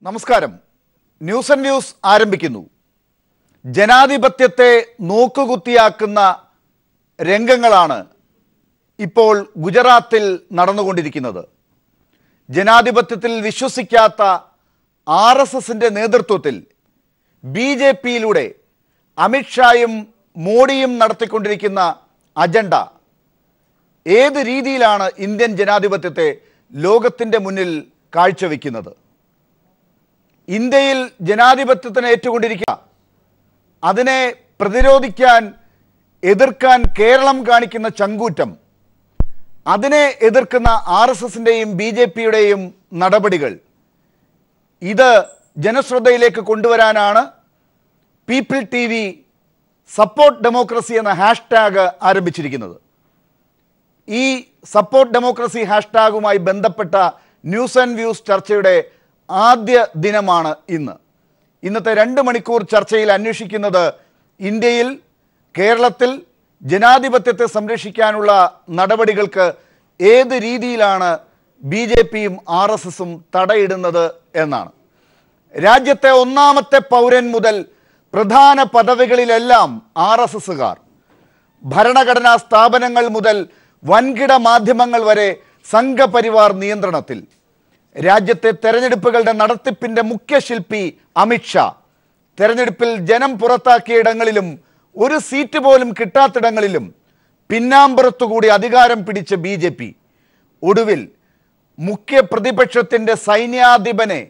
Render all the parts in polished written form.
നമസ്കാരം. News and views ആരംഭിക്കുന്നു. ജനാധിപത്യത്തെ നോക്കുകുത്തിയാക്കുന്ന രംഗങ്ങളാണ് ഇപ്പോൾ ഗുജറാത്തിൽ നടന്നുകൊണ്ടിരിക്കുന്നത്. ജനാധിപത്യത്തിൽ വിശ്വസിക്കാത്ത RSSന്റെ നേതൃത്വത്തിൽ BJPയിലൂടെ അമിത്ഷായും മോഡിയും നടത്തിക്കൊണ്ടിരിക്കുന്ന അജണ്ട ഏത് രീതിയിലാണ് ഇന്ത്യൻ ജനാധിപത്യത്തെ ലോകത്തിൻ്റെ മുന്നിൽ കാഴ്ചവെക്കുന്നത്? ഇന്ത്യയിൽ ജനാധിപത്യത്തിന് ഏറ്റുകൊണ്ടിരിക്കുക, അതിനെ പ്രതിരോധിക്കാൻ എതിർക്കാൻ കേരളം കാണിക്കുന്ന ചങ്കൂറ്റം, അതിനെ എതിർക്കുന്ന RSSന്റെയും BJPയുടെയും നടപടികൾ, ഇത് ജനശ്രദ്ധയിലേക്ക് കൊണ്ടുവരാനാണ് പീപ്പിൾ TV സപ്പോർട്ട് ഡെമോക്രസി എന്ന ഹാഷ്ടാഗ് ആരംഭിച്ചിരിക്കുന്നത്. ഈ സപ്പോർട്ട് ഡെമോക്രസി ഹാഷ്ടാഗുമായി ബന്ധപ്പെട്ട ന്യൂസ് ആൻഡ് വ്യൂസ് ചർച്ചയുടെ ആദ്യ ദിനമാണ് ഇന്ന്. ഇന്നത്തെ 2 മണിക്കൂർ ചർച്ചയിൽ അന്വേഷിക്കുന്നത് ഇന്ത്യയിൽ, കേരളത്തിൽ ജനാധിപത്യത്തെ സംരക്ഷിക്കാനുള്ള നടപടികൾക്ക് ഏത് രീതിയിലാണ് BJPയും RSSും തടയിടുന്നത് എന്നാണ്. രാജ്യത്തെ ഒന്നാമത്തെ പൗരൻ മുതൽ പ്രധാന പദവികളിലെല്ലാം RSSുകാർ, ഭരണഘടനാ സ്ഥാപനങ്ങൾ മുതൽ വൻകിട മാധ്യമങ്ങൾ വരെ സംഘപരിവാർ നിയന്ത്രണത്തിൽ. രാജ്യത്തെ തെരഞ്ഞെടുപ്പുകളുടെ നടത്തിപ്പിൻ്റെ മുഖ്യശില്പി അമിത്ഷാ, തെരഞ്ഞെടുപ്പിൽ ജനം പുറത്താക്കിയ ഇടങ്ങളിലും ഒരു സീറ്റ് പോലും കിട്ടാത്തിടങ്ങളിലും പിന്നാമ്പുറത്തുകൂടി അധികാരം പിടിച്ച BJP ഒടുവിൽ മുഖ്യ പ്രതിപക്ഷത്തിൻ്റെ സൈന്യാധിപനെ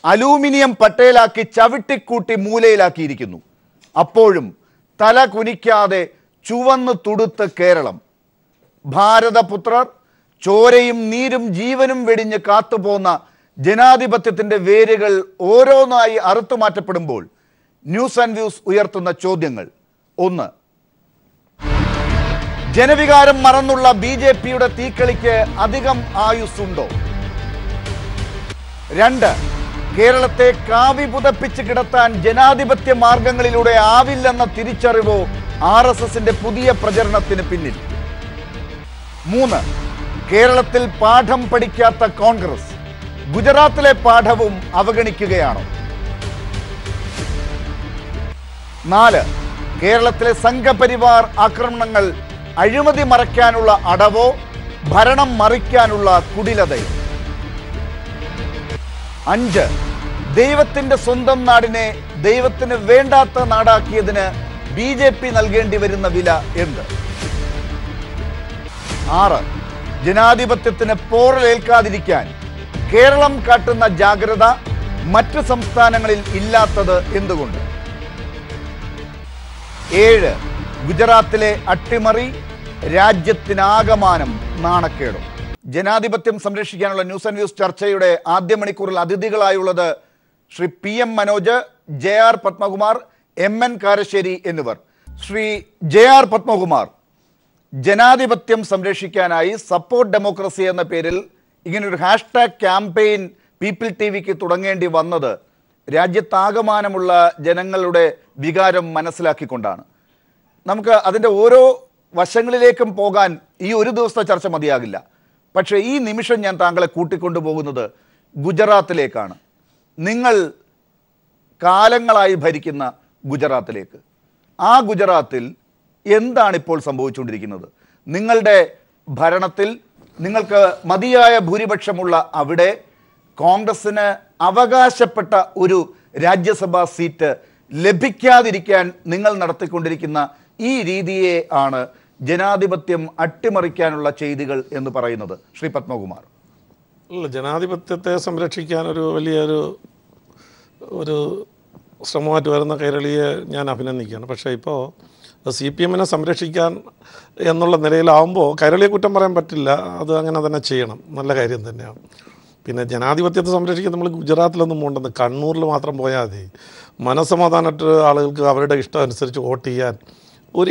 അലൂമിനിയം പട്ടേലാക്കി ചവിട്ടിക്കൂട്ടി മൂലയിലാക്കിയിരിക്കുന്നു. അപ്പോഴും തല കുനിക്കാതെ ചുവന്ന് തുടുത്ത് കേരളം. ഭാരതപുത്രർ ചോരയും നീരും ജീവനും വെടിഞ്ഞ് കാത്തുപോന്ന ജനാധിപത്യത്തിൻ്റെ വേരുകൾ ഓരോന്നായി അറുത്തുമാറ്റപ്പെടുമ്പോൾ ന്യൂസ് ആൻഡ് വ്യൂസ് ഉയർത്തുന്ന ചോദ്യങ്ങൾ: 1. ജനവികാരം മറന്നുള്ള BJPയുടെ തീക്കളിക്ക് അധികം ആയുസ്സുണ്ടോ? 2. കേരളത്തെ കാവി പുതപ്പിച്ച് കിടത്താൻ ജനാധിപത്യ മാർഗങ്ങളിലൂടെ ആവില്ലെന്ന തിരിച്ചറിവോ RSSന്റെ പുതിയ പ്രചരണത്തിന് പിന്നിൽ? 3. കേരളത്തിൽ പാഠം പഠിക്കാത്ത കോൺഗ്രസ് ഗുജറാത്തിലെ പാഠവും അവഗണിക്കുകയാണോ? 4. കേരളത്തിലെ സംഘപരിവാർ ആക്രമണങ്ങൾ അഴിമതി മറയ്ക്കാനുള്ള അടവോ ഭരണം മറിക്കാനുള്ള കുടിലതയോ? 5. ദൈവത്തിൻ്റെ സ്വന്തം നാടിനെ ദൈവത്തിന് വേണ്ടാത്ത നാടാക്കിയതിന് BJP നൽകേണ്ടി വരുന്ന വില എന്ത്? 6. ജനാധിപത്യത്തിന് പോറലേൽക്കാതിരിക്കാൻ കേരളം കാട്ടുന്ന ജാഗ്രത മറ്റ് സംസ്ഥാനങ്ങളിൽ ഇല്ലാത്തത് എന്തുകൊണ്ട്? 7. ഗുജറാത്തിലെ അട്ടിമറി രാജ്യത്തിനാകമാനം നാണക്കേടും. ജനാധിപത്യം സംരക്ഷിക്കാനുള്ള ന്യൂസ് ആൻഡ് വ്യൂസ് ചർച്ചയുടെ ആദ്യ മണിക്കൂറിൽ അതിഥികളായുള്ളത് Shri PM Manoj, JR Padmakumar, MN Karassery എന്നിവർ. ശ്രീ JR പത്മകുമാർ, ജനാധിപത്യം സംരക്ഷിക്കാനായി സപ്പോർട്ട് ഡെമോക്രസി എന്ന പേരിൽ ഇങ്ങനൊരു ഹാഷ്ടാഗ് ക്യാമ്പയിൻ പീപ്പിൾ TVക്ക് തുടങ്ങേണ്ടി വന്നത് രാജ്യത്താകമാനമുള്ള ജനങ്ങളുടെ വികാരം മനസ്സിലാക്കിക്കൊണ്ടാണ്. നമുക്ക് അതിൻ്റെ ഓരോ വശങ്ങളിലേക്കും പോകാൻ ഈ ഒരു ദിവസത്തെ ചർച്ച മതിയാകില്ല. പക്ഷേ ഈ നിമിഷം ഞാൻ താങ്കളെ കൂട്ടിക്കൊണ്ടുപോകുന്നത് ഗുജറാത്തിലേക്കാണ്. നിങ്ങൾ കാലങ്ങളായി ഭരിക്കുന്ന ഗുജറാത്തിലേക്ക്. ആ ഗുജറാത്തിൽ എന്താണ് ഇപ്പോൾ സംഭവിച്ചുകൊണ്ടിരിക്കുന്നത്? നിങ്ങളുടെ ഭരണത്തിൽ നിങ്ങൾക്ക് മതിയായ ഭൂരിപക്ഷമുള്ള അവിടെ കോൺഗ്രസിന് അവകാശപ്പെട്ട ഒരു രാജ്യസഭാ സീറ്റ് ലഭിക്കാതിരിക്കാൻ നിങ്ങൾ നടത്തിക്കൊണ്ടിരിക്കുന്ന ഈ രീതിയെ ആണ് ജനാധിപത്യം അട്ടിമറിക്കാനുള്ള ചെയ്തികൾ എന്ന് പറയുന്നത്. ശ്രീ പത്മകുമാർ. ജനാധിപത്യത്തെ സംരക്ഷിക്കാൻ വലിയൊരു ശ്രമമായിട്ട് വരുന്ന കേരളീയെ ഞാൻ അഭിനന്ദിക്കുകയാണ്. പക്ഷേ ഇപ്പോൾ CPMനെ സംരക്ഷിക്കാൻ എന്നുള്ള നിലയിലാവുമ്പോൾ കൈരളിയെ കുറ്റം പറയാൻ പറ്റില്ല. അത് അങ്ങനെ തന്നെ ചെയ്യണം, നല്ല കാര്യം തന്നെയാണ്. പിന്നെ ജനാധിപത്യത്തെ സംരക്ഷിക്കാൻ നമ്മൾ ഗുജറാത്തിലൊന്നും പോകണ്ടെന്ന്, കണ്ണൂരിൽ മാത്രം പോയാൽ മതി. മനസ്സമാധാനമായിട്ട് ആളുകൾക്ക് അവരുടെ ഇഷ്ടം അനുസരിച്ച് വോട്ട് ചെയ്യാൻ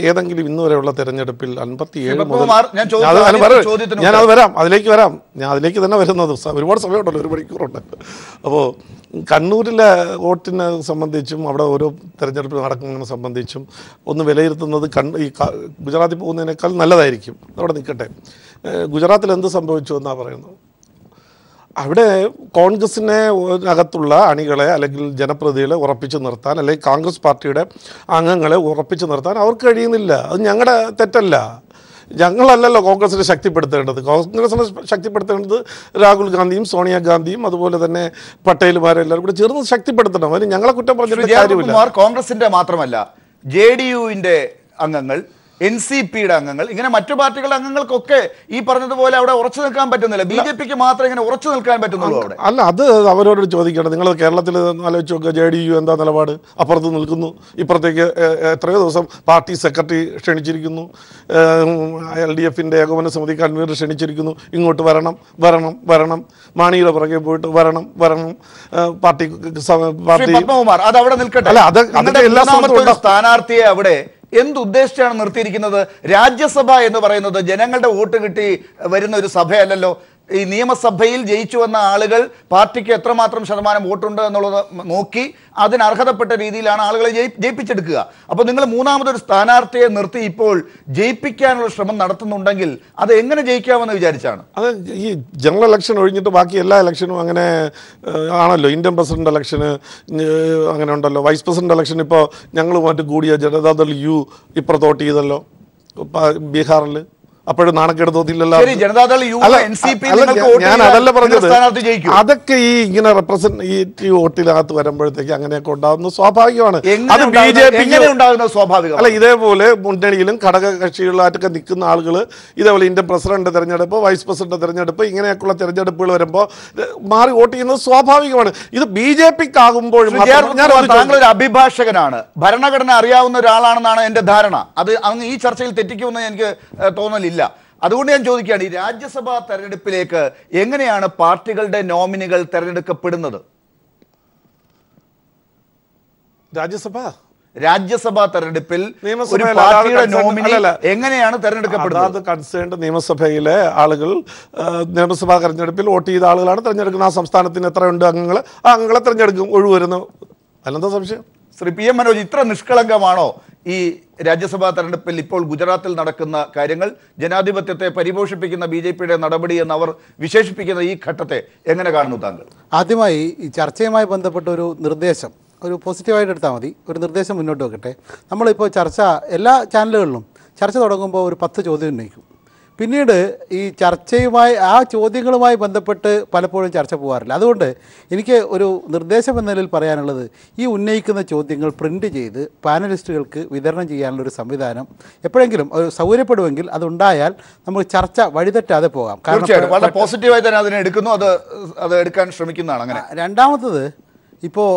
ഏതെങ്കിലും ഇന്ന് വരെയുള്ള തെരഞ്ഞെടുപ്പിൽ 57 മുതൽ ഞാനത് വരാം, അതിലേക്ക് തന്നെ വരുന്നത്. ഒരുപാട് സമയമുണ്ടല്ലോ, 1 മണിക്കൂറുണ്ട്. അപ്പോൾ കണ്ണൂരിലെ വോട്ടിനെ സംബന്ധിച്ചും അവിടെ ഓരോ തെരഞ്ഞെടുപ്പ് നടക്കുന്നതിനെ സംബന്ധിച്ചും ഒന്ന് വിലയിരുത്തുന്നത് ഈ ഗുജറാത്തിൽ പോകുന്നതിനേക്കാൾ നല്ലതായിരിക്കും. അവിടെ നിൽക്കട്ടെ. ഗുജറാത്തിൽ എന്ത് സംഭവിച്ചു എന്നാണ് പറയുന്നത്. അവിടെ കോൺഗ്രസിനെ അകത്തുള്ള അണികളെ അല്ലെങ്കിൽ ജനപ്രതിനിധികളെ ഉറപ്പിച്ചു നിർത്താൻ, അല്ലെങ്കിൽ കോൺഗ്രസ് പാർട്ടിയുടെ അംഗങ്ങളെ ഉറപ്പിച്ചു നിർത്താൻ അവർക്ക് കഴിയുന്നില്ല. അത് ഞങ്ങളുടെ തെറ്റല്ല. ഞങ്ങളല്ലല്ലോ കോൺഗ്രസിനെ ശക്തിപ്പെടുത്തേണ്ടത്. കോൺഗ്രസിനെ ശക്തിപ്പെടുത്തേണ്ടത് രാഹുൽ ഗാന്ധിയും സോണിയാഗാന്ധിയും അതുപോലെ തന്നെ പട്ടേലുമാരെല്ലാവരും കൂടെ ചേർന്ന് ശക്തിപ്പെടുത്തണം. അതിന് ഞങ്ങളെ കുറ്റം പറഞ്ഞിട്ട് കാര്യമില്ല. കോൺഗ്രസിന്റെ മാത്രമല്ല, JDUവിന്റെ അംഗങ്ങൾ, NCPയുടെ അംഗങ്ങൾ, ഇങ്ങനെ മറ്റു പാർട്ടികളുടെ അംഗങ്ങൾക്കൊക്കെ ഈ പറഞ്ഞതുപോലെ അവിടെ ഉറച്ചു നിൽക്കാൻ പറ്റുന്നില്ല. BJPക്ക് മാത്രം ഇങ്ങനെ ഉറച്ചു നിൽക്കാൻ പറ്റുന്നുള്ളൂ അവിടെ. അല്ല, അത് അവരോട് ചോദിക്കണം. നിങ്ങൾ കേരളത്തിൽ ആലോചിച്ച് നോക്കുക, JDU എന്താ നിലപാട്? അപ്പുറത്ത് നിൽക്കുന്നു, ഇപ്പുറത്തേക്ക് എത്രയോ ദിവസം പാർട്ടി സെക്രട്ടറി ക്ഷണിച്ചിരിക്കുന്നു, LDFന്റെ ഏകോപന സമിതി കൺവീനർ ക്ഷണിച്ചിരിക്കുന്നു, ഇങ്ങോട്ട് വരണം വരണം വരണം, മാണിയുടെ പുറകെ പോയിട്ട് വരണം വരണം, പാർട്ടി പത്മകുമാർ അത് അവിടെ നിൽക്കട്ടെ. അല്ല, അത് എല്ലാ സ്ഥാനാർത്ഥിയെ അവിടെ എന്തുദ്ദേശിച്ചാണ് നിർത്തിയിരിക്കുന്നത്? രാജ്യസഭ എന്ന് പറയുന്നത് ജനങ്ങളുടെ വോട്ട് കിട്ടി വരുന്ന ഒരു സഭയല്ലല്ലോ. ഈ നിയമസഭയിൽ ജയിച്ചു വന്ന ആളുകൾ പാർട്ടിക്ക് എത്രമാത്രം ശതമാനം വോട്ടുണ്ട് എന്നുള്ളത് നോക്കി അതിന് അർഹതപ്പെട്ട രീതിയിലാണ് ആളുകളെ ജയിപ്പിച്ചെടുക്കുക. അപ്പോൾ നിങ്ങൾ മൂന്നാമതൊരു സ്ഥാനാർത്ഥിയെ നിർത്തി ഇപ്പോൾ ജയിപ്പിക്കാനുള്ള ശ്രമം നടത്തുന്നുണ്ടെങ്കിൽ അത് എങ്ങനെ ജയിക്കാമെന്ന് വിചാരിച്ചാണ്? അത് ഈ ജനറൽ ഇലക്ഷൻ ഒഴിഞ്ഞിട്ട് ബാക്കി എല്ലാ ഇലക്ഷനും അങ്ങനെ ആണല്ലോ. ഇന്ത്യൻ പ്രസിഡന്റ് ഇലക്ഷന് അങ്ങനെ ഉണ്ടല്ലോ. വൈസ് പ്രസിഡന്റ് ഇലക്ഷൻ ഇപ്പോൾ ഞങ്ങളുമായിട്ട് കൂടിയ ജനതാദൾ യു ഇപ്പുറത്ത് വോട്ട് ചെയ്തല്ലോ ബീഹാറിൽ. അപ്പോഴും നാണക്കേട് തോന്നിയില്ലല്ലോ. ഞാൻ അതല്ല പറഞ്ഞത്. അതൊക്കെ ഈ ഇങ്ങനെ റെപ്രസെന്റേറ്റീവ് വോട്ടിനകത്ത് വരുമ്പോഴത്തേക്ക് അങ്ങനെയൊക്കെ ഉണ്ടാകുന്ന സ്വാഭാവികമാണ്. അത് സ്വാഭാവികം അല്ല. ഇതേപോലെ മുന്നണിയിലും ഘടകകക്ഷികളായിട്ടൊക്കെ നിൽക്കുന്ന ആളുകൾ ഇതേപോലെ ഇന്ത്യൻ പ്രസിഡന്റ് തെരഞ്ഞെടുപ്പ്, വൈസ് പ്രസിഡന്റ് തെരഞ്ഞെടുപ്പ്, ഇങ്ങനെയൊക്കെയുള്ള തെരഞ്ഞെടുപ്പുകൾ വരുമ്പോൾ മാറി വോട്ട് ചെയ്യുന്നത് സ്വാഭാവികമാണ്. ഇത് BJPക്ക് ആകുമ്പോഴും താങ്കളൊരു അഭിഭാഷകനാണ്, ഭരണഘടന അറിയാവുന്ന ഒരാളാണെന്നാണ് എന്റെ ധാരണ. അത് അങ്ങ് ഈ ചർച്ചയിൽ തെറ്റിക്കുമെന്ന് എനിക്ക് തോന്നലില്ല. അതുകൊണ്ട് ഞാൻ ചോദിക്കുകയാണ്, ഈ രാജ്യസഭാ തെരഞ്ഞെടുപ്പിലേക്ക് എങ്ങനെയാണ് പാർട്ടികളുടെ നോമിനികൾ തെരഞ്ഞെടുക്കപ്പെടുന്നത്? രാജ്യസഭാ തെരഞ്ഞെടുപ്പിൽ ഒരു പാർട്ടിയുടെ നോമിനി എങ്ങനെയാണ് തെരഞ്ഞെടുക്കപ്പെടുന്നത്? കൺസേൺഡ് നിയമസഭയിലെ ആളുകൾ നിയമസഭാ തെരഞ്ഞെടുപ്പിൽ വോട്ട് ചെയ്ത ആളുകളാണ് തെരഞ്ഞെടുക്കുന്നത്. ആ സംസ്ഥാനത്തിന് എത്രയുണ്ട് അംഗങ്ങൾ, ആ അംഗങ്ങളെ തെരഞ്ഞെടുക്കും. ഒഴിവരുന്ന അല്ലെന്താ സംശയം? ശ്രീ PM മനോജ്, ഇത്ര നിഷ്കളങ്കമാണോ ഈ രാജ്യസഭാ തെരഞ്ഞെടുപ്പിൽ ഇപ്പോൾ ഗുജറാത്തിൽ നടക്കുന്ന കാര്യങ്ങൾ? ജനാധിപത്യത്തെ പരിപോഷിപ്പിക്കുന്ന BJPയുടെ നടപടി എന്ന് അവർ വിശേഷിപ്പിക്കുന്ന ഈ ഘട്ടത്തെ എങ്ങനെ കാണുന്നു താങ്കൾ? ആദ്യമായി ഈ ചർച്ചയുമായി ബന്ധപ്പെട്ട ഒരു നിർദ്ദേശം, ഒരു പോസിറ്റീവായിട്ട് എടുത്താൽ മതി. ഒരു നിർദ്ദേശം മുന്നോട്ട് വെക്കട്ടെ. നമ്മളിപ്പോൾ എല്ലാ ചാനലുകളിലും ചർച്ച തുടങ്ങുമ്പോൾ ഒരു 10 ചോദ്യം ഉന്നയിക്കും. പിന്നീട് ഈ ചർച്ചയുമായി ആ ചോദ്യങ്ങളുമായി ബന്ധപ്പെട്ട് പലപ്പോഴും ചർച്ച പോകാറില്ല. അതുകൊണ്ട് എനിക്ക് ഒരു നിർദ്ദേശം എന്ന നിലയിൽ പറയാനുള്ളത്, ഈ ഉന്നയിക്കുന്ന ചോദ്യങ്ങൾ പ്രിൻ്റ് ചെയ്ത് പാനലിസ്റ്റുകൾക്ക് വിതരണം ചെയ്യാനുള്ളൊരു സംവിധാനം എപ്പോഴെങ്കിലും സൗകര്യപ്പെടുമെങ്കിൽ അതുണ്ടായാൽ നമ്മൾ ചർച്ച വഴിതെറ്റാതെ പോകാം. കാരണം വളരെ പോസിറ്റീവായി തന്നെ അതിനെ എടുക്കുന്നു, അത് എടുക്കാൻ ശ്രമിക്കുന്നതാണ്. അങ്ങനെ രണ്ടാമത്തത്, ഇപ്പോൾ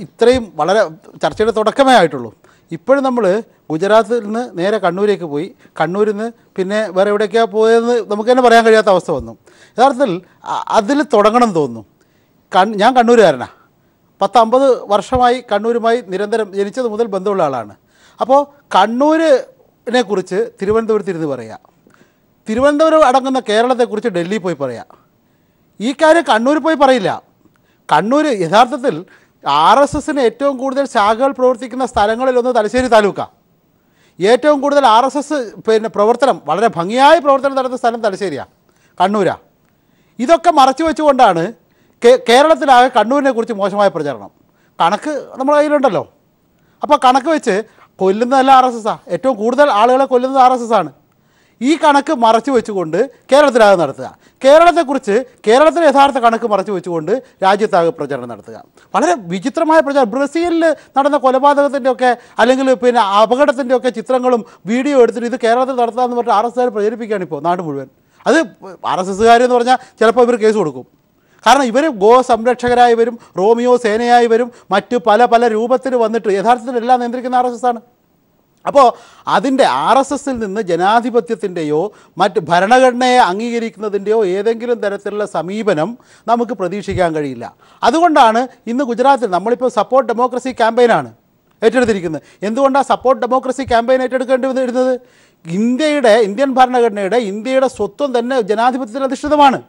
ഇത്രയും വളരെ ചർച്ചയുടെ തുടക്കമേ ആയിട്ടുള്ളൂ. ഇപ്പോഴും നമ്മൾ ഗുജറാത്തിൽ നിന്ന് നേരെ കണ്ണൂരേക്ക് പോയി, കണ്ണൂരിൽ നിന്ന് പിന്നെ വേറെ എവിടേക്കാണ് പോയതെന്ന് നമുക്ക് തന്നെ പറയാൻ കഴിയാത്ത അവസ്ഥ വന്നു. യഥാർത്ഥത്തിൽ അതിൽ തുടങ്ങണം തോന്നുന്നു. ഞാൻ കണ്ണൂരുകാരനാണ്. 10-50 വർഷമായി കണ്ണൂരുമായി നിരന്തരം ജനിച്ചത് മുതൽ ബന്ധമുള്ള ആളാണ്. അപ്പോൾ കണ്ണൂരിനെ കുറിച്ച് തിരുവനന്തപുരത്തിരുന്ന് പറയുക, തിരുവനന്തപുരം അടങ്ങുന്ന കേരളത്തെക്കുറിച്ച് ഡൽഹിയിൽ പോയി പറയുക. ഈ കാര്യം കണ്ണൂർ പോയി പറയില്ല. കണ്ണൂർ യഥാർത്ഥത്തിൽ RSSന് ഏറ്റവും കൂടുതൽ ശാഖകൾ പ്രവർത്തിക്കുന്ന സ്ഥലങ്ങളിലൊന്ന് തലശ്ശേരി താലൂക്കാണ്. ഏറ്റവും കൂടുതൽ RSS പ്രവർത്തനം, വളരെ ഭംഗിയായ പ്രവർത്തനം നടത്തുന്ന സ്ഥലം തലശ്ശേരിയാണ്, കണ്ണൂരാണ്. ഇതൊക്കെ മറച്ചു വെച്ചുകൊണ്ടാണ് കേരളത്തിലാകെ കണ്ണൂരിനെ കുറിച്ച് മോശമായ പ്രചരണം. കണക്ക് നമ്മുടെ കയ്യിലുണ്ടല്ലോ. അപ്പോൾ കണക്ക് വെച്ച് കൊല്ലുന്നതല്ല RSSാണ്, ഏറ്റവും കൂടുതൽ ആളുകളെ കൊല്ലുന്നത് RSSാണ്. ഈ കണക്ക് മറച്ചു വെച്ചുകൊണ്ട് കേരളത്തിലാകെ നടത്തുക, കേരളത്തെക്കുറിച്ച് കേരളത്തിലെ യഥാർത്ഥ കണക്ക് മറച്ചു വെച്ചുകൊണ്ട് രാജ്യത്താകെ പ്രചരണം നടത്തുക. വളരെ വിചിത്രമായ പ്രചരണം. ബ്രസീലിൽ നടന്ന കൊലപാതകത്തിൻ്റെ ഒക്കെ അല്ലെങ്കിൽ അപകടത്തിൻ്റെ ഒക്കെ ചിത്രങ്ങളും വീഡിയോ എടുത്തിട്ട് ഇത് കേരളത്തിൽ നടത്താമെന്ന് പറഞ്ഞിട്ട് RSSകാർ പ്രചരിപ്പിക്കുകയാണ് ഇപ്പോൾ നാട് മുഴുവൻ. അത് RSSകാരെന്ന് പറഞ്ഞാൽ ചിലപ്പോൾ ഇവർ കേസ് കൊടുക്കും. കാരണം ഇവർ ഗോ സംരക്ഷകരായി വരും, റോമിയോ സേനയായി വരും, മറ്റ് പല രൂപത്തിൽ വന്നിട്ട് യഥാർത്ഥത്തിൽ എല്ലാം നിയന്ത്രിക്കുന്ന RSSാണ്. അപ്പോൾ അതിൻ്റെ RSSൽ നിന്ന് ജനാധിപത്യത്തിൻ്റെയോ മറ്റ് ഭരണഘടനയെ അംഗീകരിക്കുന്നതിൻ്റെയോ ഏതെങ്കിലും തരത്തിലുള്ള സമീപനം നമുക്ക് പ്രതീക്ഷിക്കാൻ കഴിയില്ല. അതുകൊണ്ടാണ് ഇന്ന് ഗുജറാത്തിൽ നമ്മളിപ്പോൾ സപ്പോർട്ട് ഡെമോക്രസി ക്യാമ്പയിനാണ് ഏറ്റെടുത്തിരിക്കുന്നത്. എന്തുകൊണ്ടാണ് സപ്പോർട്ട് ഡെമോക്രസി ക്യാമ്പയിൻ ഏറ്റെടുക്കേണ്ടി വരുന്നത്? ഇന്ത്യൻ ഭരണഘടനയുടെ ഇന്ത്യയുടെ സ്വത്വം തന്നെ ജനാധിപത്യത്തിൽ അധിഷ്ഠിതമാണ്.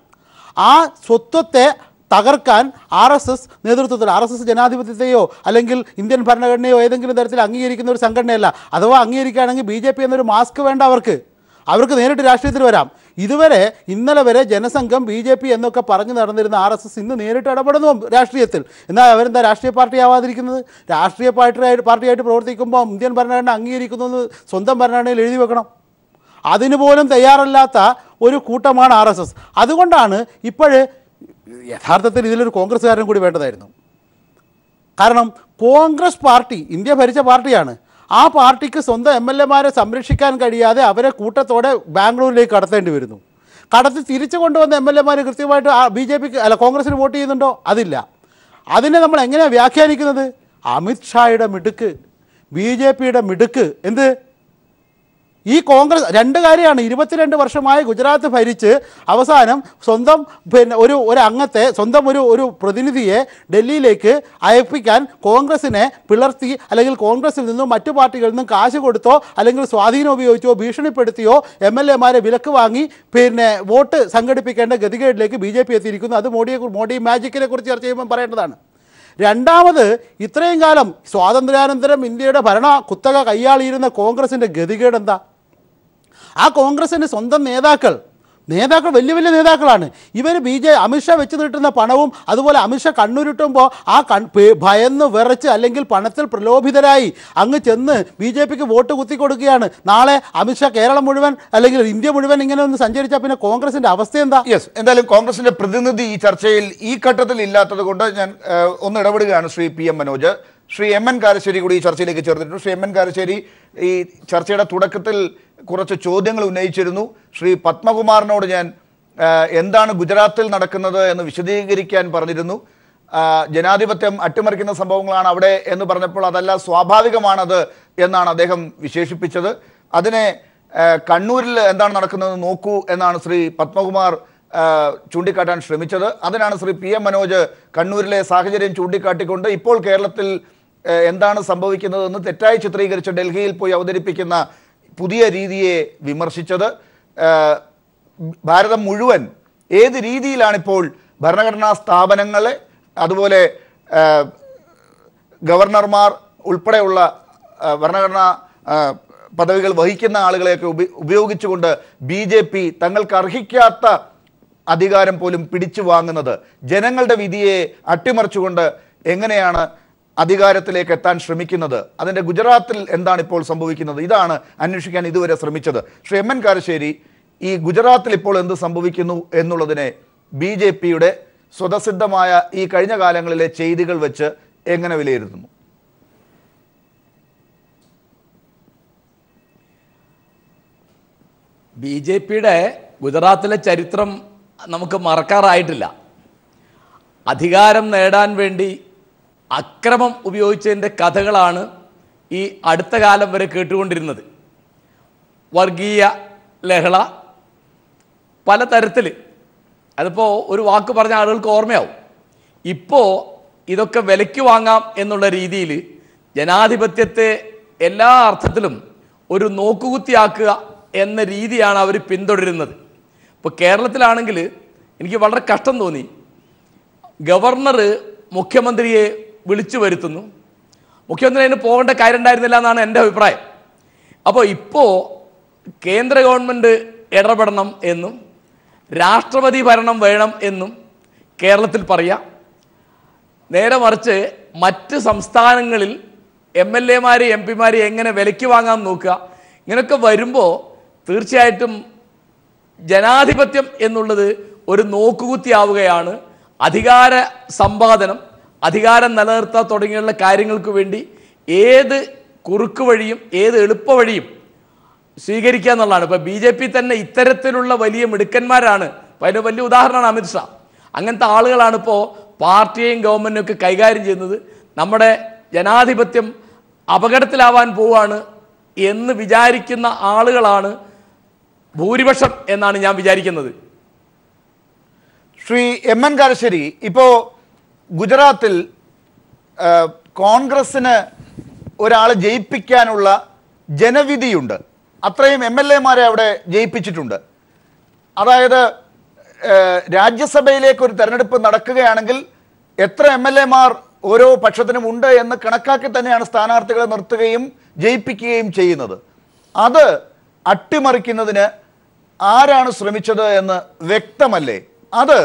ആ സ്വത്വത്തെ തകർക്കാൻ RSS നേതൃത്വത്തിൽ, RSS ജനാധിപത്യത്തെയോ അല്ലെങ്കിൽ ഇന്ത്യൻ ഭരണഘടനയോ ഏതെങ്കിലും തരത്തിൽ അംഗീകരിക്കുന്ന ഒരു സംഘടനയല്ല. അഥവാ അംഗീകരിക്കുകയാണെങ്കിൽ BJP എന്നൊരു മാസ്ക് വേണ്ട അവർക്ക്. അവർക്ക് നേരിട്ട് രാഷ്ട്രീയത്തിൽ വരാം. ഇതുവരെ ഇന്നലെ വരെ ജനസംഘം BJP എന്നൊക്കെ പറഞ്ഞു നടന്നിരുന്ന RSS ഇന്ന് നേരിട്ട് ഇടപെടുന്നു രാഷ്ട്രീയത്തിൽ. എന്നാൽ അവരെന്താ രാഷ്ട്രീയ പാർട്ടി ആവാതിരിക്കുന്നത്? രാഷ്ട്രീയ പാർട്ടിയായിട്ട് പ്രവർത്തിക്കുമ്പോൾ ഇന്ത്യൻ ഭരണഘടന അംഗീകരിക്കുന്നു എന്ന് സ്വന്തം ഭരണഘടനയിൽ എഴുതി വെക്കണം. അതിന് പോലും തയ്യാറല്ലാത്ത ഒരു കൂട്ടമാണ് RSS. അതുകൊണ്ടാണ് ഇപ്പോഴ് യഥാർത്ഥത്തിൽ ഇതിലൊരു കോൺഗ്രസ്സുകാരൻ കൂടി വേണ്ടതായിരുന്നു. കാരണം കോൺഗ്രസ് പാർട്ടി ഇന്ത്യ ഭരിച്ച പാർട്ടിയാണ്. ആ പാർട്ടിക്ക് സ്വന്തം MLA-മാരെ സംരക്ഷിക്കാൻ കഴിയാതെ അവരെ കൂട്ടത്തോടെ ബാംഗ്ലൂരിലേക്ക് കടത്തേണ്ടി വരുന്നു. കടത്തി തിരിച്ചു കൊണ്ടുവന്ന MLA-മാർ കൃത്യമായിട്ട് BJP കോൺഗ്രസിന് വോട്ട് ചെയ്യുന്നുണ്ടോ? അതില്ല. അതിനെ നമ്മൾ എങ്ങനെയാണ് വ്യാഖ്യാനിക്കുന്നത്? അമിത്ഷായുടെ മിടുക്ക്, BJP-യുടെ മിടുക്ക്. എന്ത് ഈ കോൺഗ്രസ് രണ്ട് കാര്യമാണ്. 22 വർഷമായി ഗുജറാത്ത് ഭരിച്ച് അവസാനം സ്വന്തം ഒരു അംഗത്തെ സ്വന്തം ഒരു പ്രതിനിധിയെ ഡൽഹിയിലേക്ക് അയപ്പിക്കാൻ കോൺഗ്രസിനെ പിളർത്തി, അല്ലെങ്കിൽ കോൺഗ്രസിൽ നിന്നും മറ്റു പാർട്ടികളിൽ നിന്നും കാശ് കൊടുത്തോ അല്ലെങ്കിൽ സ്വാധീനം ഉപയോഗിച്ചോ ഭീഷണിപ്പെടുത്തിയോ MLA-മാരെ വിലക്ക് വാങ്ങി വോട്ട് സംഘടിപ്പിക്കേണ്ട ഗതികേടിലേക്ക് BJP എത്തിയിരിക്കുന്നു. അത് മോഡി മാജിക്കിനെ കുറിച്ച് ചർച്ച ചെയ്യുമ്പോൾ പറയേണ്ടതാണ്. രണ്ടാമത്, ഇത്രയും കാലം സ്വാതന്ത്ര്യാനന്തരം ഇന്ത്യയുടെ ഭരണ കുത്തക കൈയാളിയിരുന്ന കോൺഗ്രസിൻ്റെ ഗതികേട് എന്താ? ആ കോൺഗ്രസിൻ്റെ സ്വന്തം നേതാക്കൾ വലിയ വലിയ നേതാക്കളാണ്. ഇവർ അമിത്ഷാ വെച്ച് നീട്ടുന്ന പണവും അതുപോലെ അമിത്ഷാ കണ്ണുരുട്ടുമ്പോൾ ആ ഭയന്ന് വിറച്ച് അല്ലെങ്കിൽ പണത്തിൽ പ്രലോഭിതരായി അങ്ങ് ചെന്ന് BJP-ക്ക് വോട്ട് കുത്തിക്കൊടുക്കുകയാണ്. നാളെ അമിത്ഷാ കേരളം മുഴുവൻ അല്ലെങ്കിൽ ഇന്ത്യ മുഴുവൻ ഇങ്ങനെ ഒന്ന് സഞ്ചരിച്ചാൽ പിന്നെ കോൺഗ്രസിൻ്റെ അവസ്ഥ എന്താ? എന്തായാലും കോൺഗ്രസിന്റെ പ്രതിനിധി ഈ ചർച്ചയിൽ ഈ ഘട്ടത്തിൽ ഇല്ലാത്തത് കൊണ്ട് ഞാൻ ഒന്ന് ഇടപെടുകയാണ്. ശ്രീ PM മനോജ്, ശ്രീ MN കാരശ്ശേരി കൂടി ഈ ചർച്ചയിലേക്ക് ചേർത്തിട്ടുണ്ട്. ശ്രീ MN കാരശ്ശേരി, ഈ ചർച്ചയുടെ തുടക്കത്തിൽ കുറച്ച് ചോദ്യങ്ങൾ ഉന്നയിച്ചിരുന്നു. ശ്രീ പത്മകുമാറിനോട് ഞാൻ എന്താണ് ഗുജറാത്തിൽ നടക്കുന്നത് എന്ന് വിശദീകരിക്കാൻ പറഞ്ഞിരുന്നു. ജനാധിപത്യം അട്ടിമറിക്കുന്ന സംഭവങ്ങളാണ് അവിടെ എന്ന് പറഞ്ഞപ്പോൾ അതല്ല, സ്വാഭാവികമാണത് എന്നാണ് അദ്ദേഹം വിശേഷിപ്പിച്ചത്. അതിനെ കണ്ണൂരിൽ എന്താണ് നടക്കുന്നത് നോക്കൂ എന്നാണ് ശ്രീ പത്മകുമാർ ചൂണ്ടിക്കാട്ടാൻ ശ്രമിച്ചത്. അതിനാണ് ശ്രീ PM മനോജ് കണ്ണൂരിലെ സാഹചര്യം ചൂണ്ടിക്കാട്ടിക്കൊണ്ട് ഇപ്പോൾ കേരളത്തിൽ എന്താണ് സംഭവിക്കുന്നതെന്ന് തെറ്റായി ചിത്രീകരിച്ച് ഡൽഹിയിൽ പോയി അവതരിപ്പിക്കുന്ന പുതിയ രീതിയെ വിമർശിച്ചത്. ഭാരതം മുഴുവൻ ഏത് രീതിയിലാണിപ്പോൾ ഭരണഘടനാ സ്ഥാപനങ്ങളെ അതുപോലെ ഗവർണർമാർ ഉൾപ്പെടെയുള്ള ഭരണഘടനാ പദവികൾ വഹിക്കുന്ന ആളുകളെയൊക്കെ ഉപയോഗിച്ചുകൊണ്ട് BJP തങ്ങൾക്ക് അർഹിക്കാത്ത അധികാരം പോലും പിടിച്ചു വാങ്ങുന്നത്, ജനങ്ങളുടെ വിധിയെ അട്ടിമറിച്ചുകൊണ്ട് എങ്ങനെയാണ് അധികാരത്തിലേക്ക് എത്താൻ ശ്രമിക്കുന്നത്, അതിൻ്റെ ഗുജറാത്തിൽ എന്താണ് ഇപ്പോൾ സംഭവിക്കുന്നത്, ഇതാണ് അന്വേഷിക്കാൻ ഇതുവരെ ശ്രമിച്ചത്. ശ്രീ MN കാരശ്ശേരി, ഈ ഗുജറാത്തിൽ ഇപ്പോൾ എന്ത് സംഭവിക്കുന്നു എന്നുള്ളതിനെ BJP-യുടെ സ്വതസിദ്ധമായ ഈ കഴിഞ്ഞ കാലങ്ങളിലെ ചെയ്തികൾ വെച്ച് എങ്ങനെ വിലയിരുത്തുന്നു? BJP-യുടെ ഗുജറാത്തിലെ ചരിത്രം നമുക്ക് മറക്കാറായിട്ടില്ല. അധികാരം നേടാൻ വേണ്ടി അക്രമം ഉപയോഗിച്ചതിൻ്റെ കഥകളാണ് ഈ അടുത്ത കാലം വരെ കേട്ടുകൊണ്ടിരുന്നത്. വർഗീയ ലഹള പലതരത്തിൽ, അതിപ്പോൾ ഒരു വാക്ക് പറഞ്ഞ ആളുകൾക്ക് ഓർമ്മയാവും. ഇപ്പോൾ ഇതൊക്കെ വിലയ്ക്ക് വാങ്ങാം എന്നുള്ള രീതിയിൽ ജനാധിപത്യത്തെ എല്ലാ അർത്ഥത്തിലും ഒരു നോക്കുകുത്തിയാക്കുക എന്ന രീതിയാണ് അവർ പിന്തുടരുന്നത്. ഇപ്പോൾ കേരളത്തിലാണെങ്കിൽ എനിക്ക് വളരെ കഷ്ടം തോന്നി. ഗവർണർ മുഖ്യമന്ത്രിയെ വിളിച്ചു വരുത്തുന്നു. മുഖ്യമന്ത്രി അതിന് പോകേണ്ട കാര്യം ഉണ്ടായിരുന്നില്ല എന്നാണ് എൻ്റെ അഭിപ്രായം. അപ്പോൾ ഇപ്പോൾ കേന്ദ്ര ഗവൺമെൻറ് ഇടപെടണം എന്നും രാഷ്ട്രപതി ഭരണം വേണം എന്നും കേരളത്തിൽ പറയാം. നേരെ മറിച്ച് മറ്റ് സംസ്ഥാനങ്ങളിൽ MLA-മാരെ MP-മാരെ എങ്ങനെ വിലയ്ക്ക് വാങ്ങാൻ നോക്കുക. ഇങ്ങനെയൊക്കെ വരുമ്പോൾ തീർച്ചയായിട്ടും ജനാധിപത്യം എന്നുള്ളത് ഒരു നോക്കുകുത്തിയാവുകയാണ്. അധികാര സമ്പാദനം, അധികാരം നിലനിർത്തുക തുടങ്ങിയുള്ള കാര്യങ്ങൾക്ക് വേണ്ടി ഏത് കുറുക്ക് വഴിയും ഏത് എളുപ്പ വഴിയും സ്വീകരിക്കുക എന്നുള്ളതാണ്. ഇപ്പോൾ BJP തന്നെ ഇത്തരത്തിലുള്ള വലിയ മിടുക്കന്മാരാണ്. അപ്പോൾ അതിൻ്റെ വലിയ ഉദാഹരണമാണ് അമിത്ഷാ. അങ്ങനത്തെ ആളുകളാണ് ഇപ്പോൾ പാർട്ടിയെയും ഗവൺമെൻറ്റും ഒക്കെ കൈകാര്യം ചെയ്യുന്നത്. നമ്മുടെ ജനാധിപത്യം അപകടത്തിലാവാൻ പോവുകയാണ് എന്ന് വിചാരിക്കുന്ന ആളുകളാണ് ഭൂരിപക്ഷം എന്നാണ് ഞാൻ വിചാരിക്കുന്നത്. ശ്രീ MN കാരശ്ശേരി, ഇപ്പോൾ ഗുജറാത്തിൽ കോൺഗ്രസ്സിന് ഒരാളെ ജയിപ്പിക്കാനുള്ള ജനവിധിയുണ്ട്. അത്രയും MLA-മാരെ അവിടെ ജയിപ്പിച്ചിട്ടുണ്ട്. അതായത് രാജ്യസഭയിലേക്ക് ഒരു തെരഞ്ഞെടുപ്പ് നടക്കുകയാണെങ്കിൽ എത്ര MLA-മാർ ഓരോ പക്ഷത്തിനും ഉണ്ട് എന്ന് കണക്കാക്കി തന്നെയാണ് സ്ഥാനാർത്ഥികളെ നിർത്തുകയും ജയിപ്പിക്കുകയും ചെയ്യുന്നത്. അത് അട്ടിമറിക്കുന്നതിന് ആരാണ് ശ്രമിച്ചത് എന്ന് വ്യക്തമല്ലേ? അത്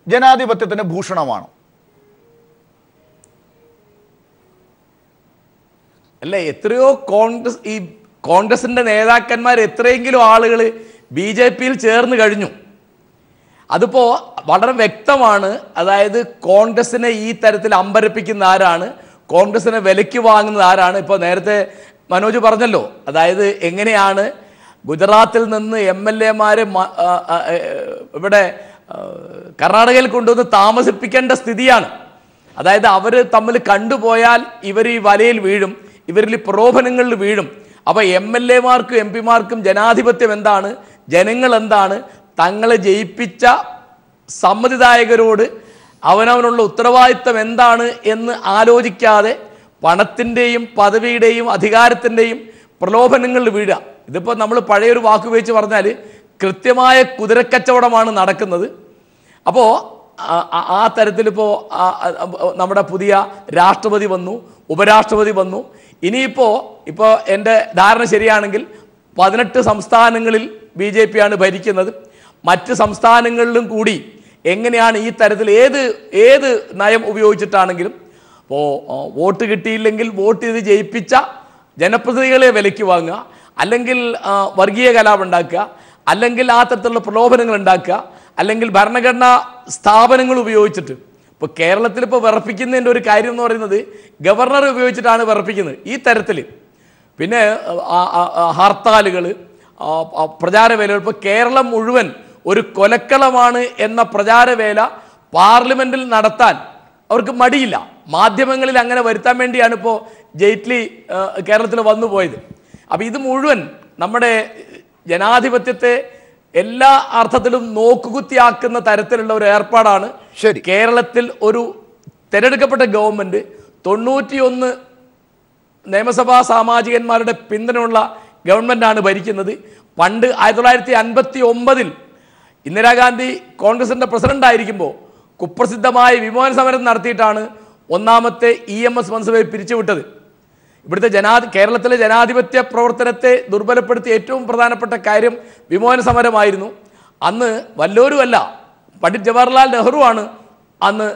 ജനാധിപത്യത്തിന് ഭൂഷണമാണോ? അല്ല, എത്രയോ കോൺഗ്രസിന്റെ നേതാക്കന്മാർ എത്രയെങ്കിലും ആളുകൾ BJP-യിൽ ചേർന്ന് കഴിഞ്ഞു. അതിപ്പോ വളരെ വ്യക്തമാണ്. അതായത് കോൺഗ്രസിനെ ഈ തരത്തിൽ അമ്പരപ്പിക്കുന്ന ആരാണ്, കോൺഗ്രസിനെ വിലയ്ക്ക് വാങ്ങുന്നത് ആരാണ്? ഇപ്പോൾ നേരത്തെ മനോജ് പറഞ്ഞല്ലോ, അതായത് എങ്ങനെയാണ് ഗുജറാത്തിൽ നിന്ന് MLA-മാരെ ഇവിടെ കർണാടകയിൽ കൊണ്ടുവന്ന് താമസിപ്പിക്കേണ്ട സ്ഥിതിയാണ്. അതായത് അവർ തമ്മിൽ കണ്ടുപോയാൽ ഇവർ ഈ വലയിൽ വീഴും, ഇവരിൽ പ്രലോഭനങ്ങളിൽ വീഴും. അപ്പോൾ MLA-മാർക്കും MP-മാർക്കും ജനാധിപത്യം എന്താണ്, ജനങ്ങൾ എന്താണ്, തങ്ങളെ ജയിപ്പിച്ച സമ്മതിദായകരോട് അവനവനുള്ള ഉത്തരവാദിത്തം എന്താണ് എന്ന് ആലോചിക്കാതെ പണത്തിൻ്റെയും പദവിയുടെയും അധികാരത്തിൻ്റെയും പ്രലോഭനങ്ങളിൽ വീഴുക. ഇതിപ്പോൾ നമ്മൾ പഴയൊരു വാക്ക് ഉപയോഗിച്ച് പറഞ്ഞാൽ കൃത്യമായ കുതിരക്കച്ചവടമാണ് നടക്കുന്നത്. അപ്പോൾ ആ തരത്തിലിപ്പോൾ നമ്മുടെ പുതിയ രാഷ്ട്രപതി വന്നു, ഉപരാഷ്ട്രപതി വന്നു. ഇപ്പോൾ എൻ്റെ ധാരണ ശരിയാണെങ്കിൽ 18 സംസ്ഥാനങ്ങളിൽ BJP-യാണ് ഭരിക്കുന്നത്. മറ്റ് സംസ്ഥാനങ്ങളിലും കൂടി എങ്ങനെയാണ് ഈ തരത്തിൽ ഏത് നയം ഉപയോഗിച്ചിട്ടാണെങ്കിലും ഇപ്പോൾ വോട്ട് കിട്ടിയില്ലെങ്കിൽ വോട്ട് ചെയ്ത് ജയിപ്പിച്ച ജനപ്രതിനിധികളെ വിലയ്ക്ക് വാങ്ങുക, അല്ലെങ്കിൽ വർഗീയ കലാപം ഉണ്ടാക്കുക, അല്ലെങ്കിൽ ആ തരത്തിലുള്ള പ്രലോഭനങ്ങൾ ഉണ്ടാക്കുക, അല്ലെങ്കിൽ ഭരണഘടനാ സ്ഥാപനങ്ങൾ ഉപയോഗിച്ചിട്ട്. ഇപ്പോൾ കേരളത്തിൽ ഇപ്പോൾ വിറപ്പിക്കുന്നതിൻ്റെ ഒരു കാര്യം എന്ന് പറയുന്നത് ഗവർണർ ഉപയോഗിച്ചിട്ടാണ് വിറപ്പിക്കുന്നത് ഈ തരത്തിൽ. പിന്നെ ഹർത്താലുകൾ, പ്രചാരവേലകൾ. ഇപ്പോൾ കേരളം മുഴുവൻ ഒരു കൊലക്കളമാണ് എന്ന പ്രചാരവേല പാർലമെന്റിൽ നടത്താൻ അവർക്ക് മടിയില്ല. മാധ്യമങ്ങളിൽ അങ്ങനെ വരുത്താൻ വേണ്ടിയാണ് ഇപ്പോൾ ജെയ്റ്റ്ലി കേരളത്തിൽ വന്നു പോയത്. അപ്പം ഇത് മുഴുവൻ നമ്മുടെ ജനാധിപത്യത്തെ എല്ലാ അർത്ഥത്തിലും നോക്കുകുത്തിയാക്കുന്ന തരത്തിലുള്ള ഒരു ഏർപ്പാടാണ്. കേരളത്തിൽ ഒരു തിരഞ്ഞെടുക്കപ്പെട്ട ഗവൺമെന്റ് 91 നിയമസഭാ സാമാജികന്മാരുടെ പിന്തുണയുള്ള ഗവൺമെന്റാണ് ഭരിക്കുന്നത്. പണ്ട് 1959 ഇന്ദിരാഗാന്ധി കോൺഗ്രസിന്റെ പ്രസിഡന്റ് ആയിരിക്കുമ്പോൾ കുപ്രസിദ്ധമായ വിമോചന സമരം നടത്തിയിട്ടാണ് ഒന്നാമത്തെ EMS മൻസൂറെ പിരിച്ചുവിട്ടത്. ഇവിടുത്തെ കേരളത്തിലെ ജനാധിപത്യ പ്രവർത്തനത്തെ ദുർബലപ്പെടുത്തിയ ഏറ്റവും പ്രധാനപ്പെട്ട കാര്യം വിമോചന സമരമായിരുന്നു. അന്ന് വല്ലോരുമല്ല, പണ്ഡിറ്റ് ജവഹർലാൽ നെഹ്റു ആണ് അന്ന്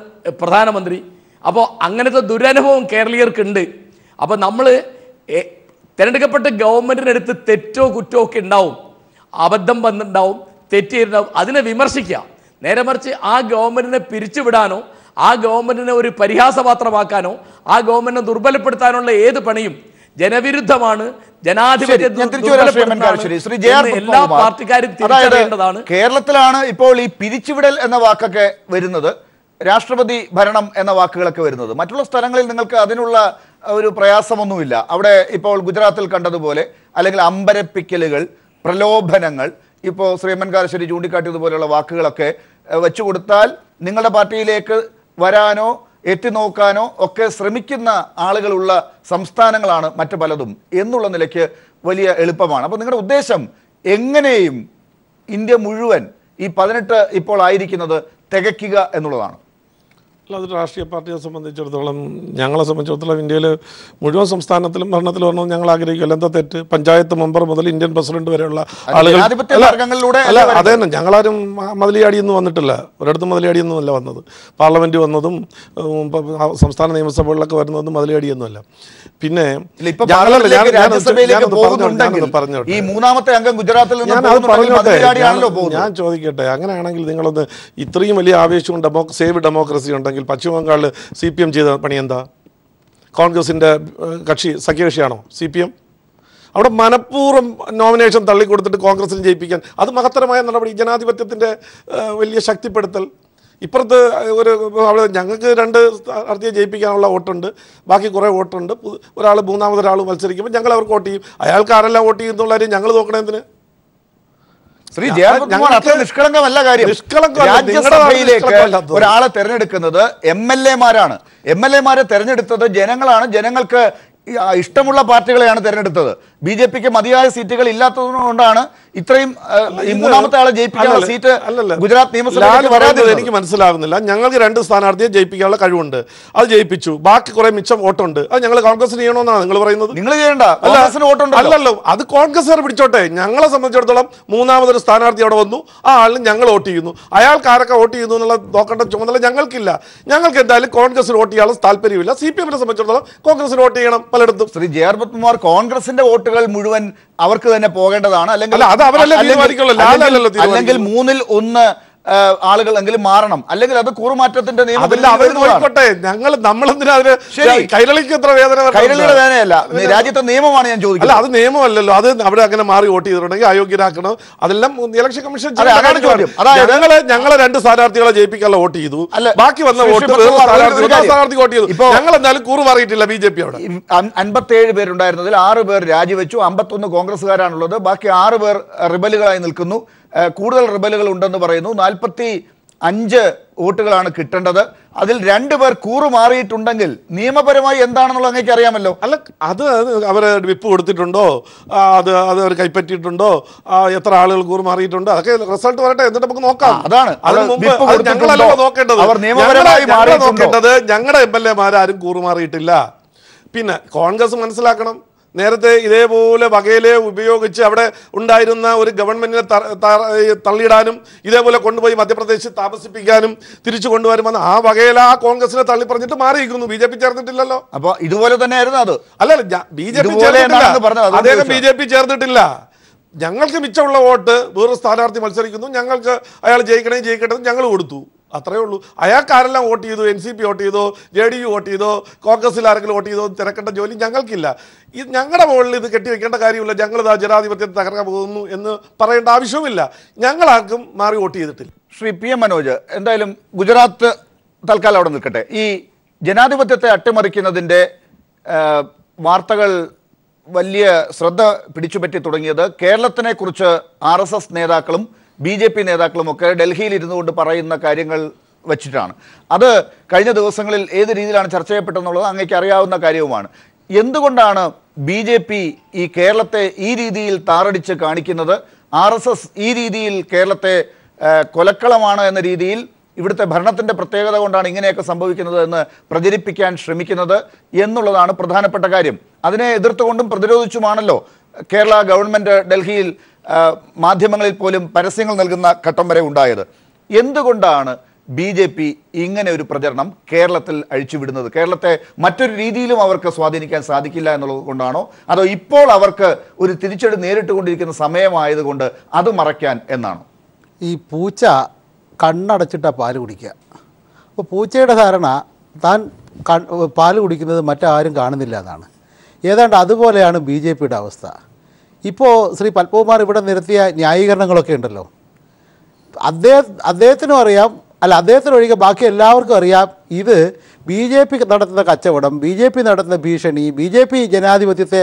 പ്രധാനമന്ത്രി. അപ്പോൾ അങ്ങനത്തെ ദുരനുഭവം കേരളീയർക്കുണ്ട്. അപ്പോൾ നമ്മൾ തിരഞ്ഞെടുക്കപ്പെട്ട ഗവൺമെൻറ്റിനടുത്ത് തെറ്റോ കുറ്റോ ഒക്കെ ഉണ്ടാവും, അബദ്ധം വന്നിട്ടുണ്ടാവും, തെറ്റിയിട്ടുണ്ടാവും. അതിനെ വിമർശിക്കുക. നേരെ മറിച്ച് ആ ഗവൺമെൻറ്റിനെ പിരിച്ചുവിടാനോ ആ ഗവൺമെൻറ്റിനെ ഒരു പരിഹാസപാത്രമാക്കാനോ ആ ഗവൺമെൻറ്റിനെ ദുർബലപ്പെടുത്താനുള്ള ഏത് പണിയും ജനവിരുദ്ധമാണ്, എല്ലാ പാർട്ടിക്കാരും തിരിച്ചറിയേണ്ടതാണ്. കേരളത്തിലാണ് ഇപ്പോൾ ഈ പിരിച്ചുവിടൽ എന്ന വാക്കൊക്കെ വരുന്നത്, രാഷ്ട്രപതി ഭരണം എന്ന വാക്കുകളൊക്കെ വരുന്നത്. മറ്റുള്ള സ്ഥലങ്ങളിൽ നിങ്ങൾക്ക് അതിനുള്ള ഒരു പ്രയാസമൊന്നുമില്ല. അവിടെ ഇപ്പോൾ ഗുജറാത്തിൽ കണ്ടതുപോലെ അല്ലെങ്കിൽ അമ്പരപ്പിക്കലുകൾ, പ്രലോഭനങ്ങൾ, ഇപ്പോൾ ശ്രീമൻ കാരശ്ശേരി ചൂണ്ടിക്കാട്ടിയതുപോലെയുള്ള വാക്കുകളൊക്കെ വെച്ചു കൊടുത്താൽ നിങ്ങളുടെ പാർട്ടിയിലേക്ക് വരാനോ എത്തി നോക്കാനോ ഒക്കെ ശ്രമിക്കുന്ന ആളുകളുള്ള സംസ്ഥാനങ്ങളാണ് മറ്റു പലതും എന്നുള്ള നിലയ്ക്ക് വലിയ എളുപ്പമാണ്. അപ്പോൾ നിങ്ങളുടെ ഉദ്ദേശം എങ്ങനെയും ഇന്ത്യ മുഴുവൻ ഈ 18 ഇപ്പോൾ ആയിരിക്കുന്നത് തികയ്ക്കുക എന്നുള്ളതാണ്. അത് രാഷ്ട്രീയ പാർട്ടിയെ സംബന്ധിച്ചിടത്തോളം, ഞങ്ങളെ സംബന്ധിച്ചിടത്തോളം ഇന്ത്യയിൽ മുഴുവൻ സംസ്ഥാനത്തിലും ഭരണത്തിൽ വരണമെന്ന് ഞങ്ങൾ ആഗ്രഹിക്കില്ല. എന്താ തെറ്റ്? പഞ്ചായത്ത് മെമ്പർ മുതൽ ഇന്ത്യൻ പ്രസിഡന്റ് വരെയുള്ള ആളുകൾ. അല്ല, അതേ തന്നെ, ഞങ്ങളാരും മതിലിയാടിയൊന്നും വന്നിട്ടില്ല, ഒരിടത്തും മതിലിയാടിയൊന്നും അല്ല വന്നത്. പാർലമെന്റ് വന്നതും സംസ്ഥാന നിയമസഭകളിലൊക്കെ വരുന്നതും മതിലിയാടിയൊന്നുമല്ല. പിന്നെ ഈ മൂന്നാമത്തെ അംഗം ഗുജറാത്തിൽ ഞാൻ ചോദിക്കട്ടെ, അങ്ങനെയാണെങ്കിൽ നിങ്ങളൊന്ന് ഇത്രയും വലിയ ആവേശവും സേവ് ഡെമോക്രസി ഉണ്ടെങ്കിൽ പശ്ചിമ ബംഗാളിൽ CPM ചെയ്ത പണി എന്താ? കോൺഗ്രസിൻ്റെ സഖ്യകക്ഷിയാണോ CPM? അവിടെ മനഃപൂർവ്വം നോമിനേഷൻ തള്ളിക്കൊടുത്തിട്ട് കോൺഗ്രസിന് ജയിപ്പിക്കാൻ, അത് മഹത്തരമായ നടപടി, ജനാധിപത്യത്തിൻ്റെ വലിയ ശക്തിപ്പെടുത്തൽ. ഇപ്പുറത്ത് അവിടെ ഞങ്ങൾക്ക് 2 സ്ഥാനാർത്ഥിയെ ജയിപ്പിക്കാനുള്ള വോട്ടുണ്ട്, ബാക്കി കുറേ വോട്ടുണ്ട്. മൂന്നാമതൊരാൾ മത്സരിക്കുമ്പോൾ ഞങ്ങൾ അവർക്ക് വോട്ട് ചെയ്യും. അയാൾക്ക് ആരെല്ലാം വോട്ട് ചെയ്യുന്നുള്ള കാര്യം ഞങ്ങൾ നോക്കണേന്തിന്? ശ്രീ ജയകുമാർ, അത്ര നിഷ്കളങ്കമല്ല കാര്യം. രാജ്യസഭയിലേക്ക് ഒരാളെ തെരഞ്ഞെടുക്കുന്നത് MLA-മാരാണ്. MLA-മാരെ തെരഞ്ഞെടുത്തത് ജനങ്ങളാണ്. ജനങ്ങൾക്ക് ഇഷ്ടമുള്ള പാർട്ടികളെയാണ് തെരഞ്ഞെടുത്തത്. BJP-ക്ക് മതിയായ സീറ്റുകൾ ഇല്ലാത്തതുകൊണ്ടാണ് ഇത്രയും ഈ മൂന്നാമത്തെ ആളെ ജയിപ്പിക്കാനുള്ള സീറ്റ് ഗുജറാത്ത് നിയമസഭയിൽ വരാതെ. എനിക്ക് മനസ്സിലാകുന്നില്ല. ഞങ്ങൾക്ക് 2 സ്ഥാനാർത്ഥിയെ ജയിപ്പിക്കാനുള്ള കഴിവുണ്ട്, അത് ജയിപ്പിച്ചു. ബാക്കി കുറെ മിച്ചം വോട്ടുണ്ട്, അത് ഞങ്ങൾ കോൺഗ്രസിന് ചെയ്യണമെന്നാണ് നിങ്ങൾ പറയുന്നത്. നിങ്ങൾ ചെയ്യേണ്ട, കോൺഗ്രസിന് വോട്ടുണ്ട്. അല്ലല്ലോ, അത് കോൺഗ്രസ്സുകാർ പിടിച്ചോട്ടെ. ഞങ്ങളെ സംബന്ധിച്ചിടത്തോളം മൂന്നാമതൊരു സ്ഥാനാർത്ഥി അവിടെ വന്നു, ആ ആളിന് ഞങ്ങൾ വോട്ട് ചെയ്യുന്നു. അയാൾക്ക് ആരൊക്കെ വോട്ട് ചെയ്യുന്നു എന്നുള്ള നോക്കേണ്ട ചുമതല ഞങ്ങൾക്കില്ല. ഞങ്ങൾക്ക് എന്തായാലും കോൺഗ്രസിന് വോട്ട് ചെയ്യാനുള്ള താല്പര്യമില്ല. CPM-നെ സംബന്ധിച്ചിടത്തോളം കോൺഗ്രസിന് വോട്ട് ചെയ്യണം പലയിടത്തും. ശ്രീ ജെ ആർ പത്മകുമാർ, കോൺഗ്രസിന്റെ വോട്ടുകൾ മുഴുവൻ അവർക്ക് തന്നെ പോകേണ്ടതാണ്, അല്ലെങ്കിൽ 3-1 ആളുകൾ എങ്കിലും മാറണം, അല്ലെങ്കിൽ അത് കൂറുമാറ്റത്തിന്റെ നിയമം. നമ്മളെന്തിനാ കൈരളിക്ക് എത്ര വേദന? കൈരളിയുടെ വേദനയല്ല, രാജ്യത്തെ നിയമമാണ് ഞാൻ ചോദിക്കുന്നത്. അത് നിയമമല്ലല്ലോ, അത് അവിടെ അങ്ങനെ മാറി വോട്ട് ചെയ്തിട്ടുണ്ടെങ്കിൽ അയോഗ്യരാക്കണം. അതെല്ലാം ഇലക്ഷൻ കമ്മീഷൻ. ഞങ്ങളെ 2 സ്ഥാനാർത്ഥികളെ ജയിപ്പിക്കാനുള്ള വോട്ട് ചെയ്തു, ബാക്കി വന്ന വോട്ട് സ്ഥാനാർത്ഥി വോട്ട് ചെയ്തു. ഞങ്ങൾ എന്തായാലും കൂറ് മാറിയിട്ടില്ല. BJP അവിടെ 57 പേരുണ്ടായിരുന്നതിൽ 6 പേർ രാജിവെച്ചു, 51 കോൺഗ്രസ്സുകാരാണുള്ളത്, ബാക്കി 6 പേർ റിബലുകളായി നിൽക്കുന്നു. കൂടുതൽ റിബലുകൾ ഉണ്ടെന്ന് പറയുന്നു. 45 വോട്ടുകളാണ് കിട്ടേണ്ടത്. അതിൽ 2 പേർ കൂറ് മാറിയിട്ടുണ്ടെങ്കിൽ നിയമപരമായി എന്താണെന്നുള്ള അങ്ങേക്ക് അറിയാമല്ലോ. അല്ല, അത് അവർ വിപ്പ് കൊടുത്തിട്ടുണ്ടോ, അത് അവർ കൈപ്പറ്റിയിട്ടുണ്ടോ, എത്ര ആളുകൾ കൂറ് മാറിയിട്ടുണ്ടോ, അതൊക്കെ റിസൾട്ട് വരട്ടെ, എന്നിട്ട് നമുക്ക് നോക്കാം. അതാണ് ഞങ്ങളല്ല നോക്കേണ്ടത്. ഞങ്ങളുടെ MLA-മാരും കൂറ് മാറിയിട്ടില്ല. പിന്നെ കോൺഗ്രസ് മനസ്സിലാക്കണം, നേരത്തെ ഇതേപോലെ വകയിലെ ഉപയോഗിച്ച് അവിടെ ഉണ്ടായിരുന്ന ഒരു ഗവൺമെന്റിനെ തള്ളിയിടാനും ഇതേപോലെ കൊണ്ടുപോയി മധ്യപ്രദേശിൽ താമസിപ്പിക്കാനും തിരിച്ചു കൊണ്ടുവരുമെന്ന് ആ വകയില ആ കോൺഗ്രസിനെ തള്ളി പറഞ്ഞിട്ട് മാറിയിരിക്കുന്നു. BJP ചേർന്നിട്ടില്ലല്ലോ. അപ്പൊ ഇതുപോലെ തന്നെയായിരുന്നു അത്. അല്ലല്ല, BJP അദ്ദേഹം BJP ചേർന്നിട്ടില്ല. ഞങ്ങൾക്ക് മിച്ചമുള്ള വോട്ട് വേറെ സ്ഥാനാർത്ഥി മത്സരിക്കുന്നു, ഞങ്ങൾക്ക് അയാൾ ജയിക്കട്ടെ ഞങ്ങൾ കൊടുത്തു, അത്രേ ഉള്ളൂ. അയാൾക്ക് ആരെല്ലാം വോട്ട് ചെയ്തു, NCP വോട്ട് ചെയ്തോ, JDU വോട്ട് ചെയ്തോ, കോൺഗ്രസിൽ ആരെങ്കിലും വോട്ട് ചെയ്തോ തിരക്കേണ്ട ജോലി ഞങ്ങൾക്കില്ല. ഞങ്ങളുടെ മുകളിൽ ഇത് കെട്ടിവെക്കേണ്ട കാര്യമില്ല. ഞങ്ങളിതാ ജനാധിപത്യത്തെ തകർക്കാൻ പോകുന്നു എന്ന് പറയേണ്ട ആവശ്യവുമില്ല. ഞങ്ങളാർക്കും മാറി വോട്ട് ചെയ്തിട്ടില്ല. ശ്രീ PM മനോജ്, എന്തായാലും ഗുജറാത്ത് തൽക്കാലം അവിടെ നിൽക്കട്ടെ. ഈ ജനാധിപത്യത്തെ അട്ടിമറിക്കുന്നതിൻ്റെ വാർത്തകൾ വലിയ ശ്രദ്ധ പിടിച്ചുപറ്റി തുടങ്ങിയത് കേരളത്തിനെ കുറിച്ച് RSS നേതാക്കളും BJP നേതാക്കളും ഒക്കെ ഡൽഹിയിൽ ഇരുന്നു കൊണ്ട് പറയുന്ന കാര്യങ്ങൾ വച്ചിട്ടാണ്. അത് കഴിഞ്ഞ ദിവസങ്ങളിൽ ഏത് രീതിയിലാണ് ചർച്ച ചെയ്യപ്പെട്ടതെന്നുള്ളത് അങ്ങേക്ക് അറിയാവുന്ന കാര്യവുമാണ്. എന്തുകൊണ്ടാണ് BJP ഈ കേരളത്തെ ഈ രീതിയിൽ താറടിച്ച് കാണിക്കുന്നത്? RSS ഈ രീതിയിൽ കേരളത്തെ കൊലക്കളമാണ് എന്ന രീതിയിൽ ഇവിടുത്തെ ഭരണത്തിൻ്റെ പ്രത്യേകത കൊണ്ടാണ് ഇങ്ങനെയൊക്കെ സംഭവിക്കുന്നത് എന്ന് പ്രചരിപ്പിക്കാൻ ശ്രമിക്കുന്നത് എന്നുള്ളതാണ് പ്രധാനപ്പെട്ട കാര്യം. അതിനെ എതിർത്തുകൊണ്ടും പ്രതിരോധിച്ചുമാണല്ലോ കേരള ഗവൺമെൻറ് ഡൽഹിയിൽ മാധ്യമങ്ങളിൽ പോലും പരസ്യങ്ങൾ നൽകുന്ന ഘട്ടം വരെ ഉണ്ടായത്. എന്തുകൊണ്ടാണ് BJP ഇങ്ങനെ ഒരു പ്രചരണം കേരളത്തിൽ അഴിച്ചുവിടുന്നത്? കേരളത്തെ മറ്റൊരു രീതിയിലും അവർക്ക് സ്വാധീനിക്കാൻ സാധിക്കില്ല എന്നുള്ളത് കൊണ്ടാണോ, അതോ ഇപ്പോൾ അവർക്ക് ഒരു തിരിച്ചടി നേരിട്ടുകൊണ്ടിരിക്കുന്ന സമയമായതുകൊണ്ട് അത് മറയ്ക്കാൻ എന്നാണോ? ഈ പൂച്ച കണ്ണടച്ചിട്ടാണ് പാല് കുടിക്കുക. അപ്പോൾ പൂച്ചയുടെ ധാരണ താൻ പാല് കുടിക്കുന്നത് മറ്റാരും കാണുന്നില്ല എന്നാണ്. ഏതാണ്ട് അതുപോലെയാണ് BJPയുടെ അവസ്ഥ. ഇപ്പോൾ ശ്രീ പത്മകുമാർ ഇവിടെ നിരത്തിയ ന്യായീകരണങ്ങളൊക്കെ ഉണ്ടല്ലോ, അദ്ദേഹത്തിനും അറിയാം, അല്ല അദ്ദേഹത്തിനൊഴികെ ബാക്കി എല്ലാവർക്കും അറിയാം ഇത് BJP നടത്തുന്ന കച്ചവടം, BJP നടത്തുന്ന ഭീഷണി, BJP ജനാധിപത്യത്തെ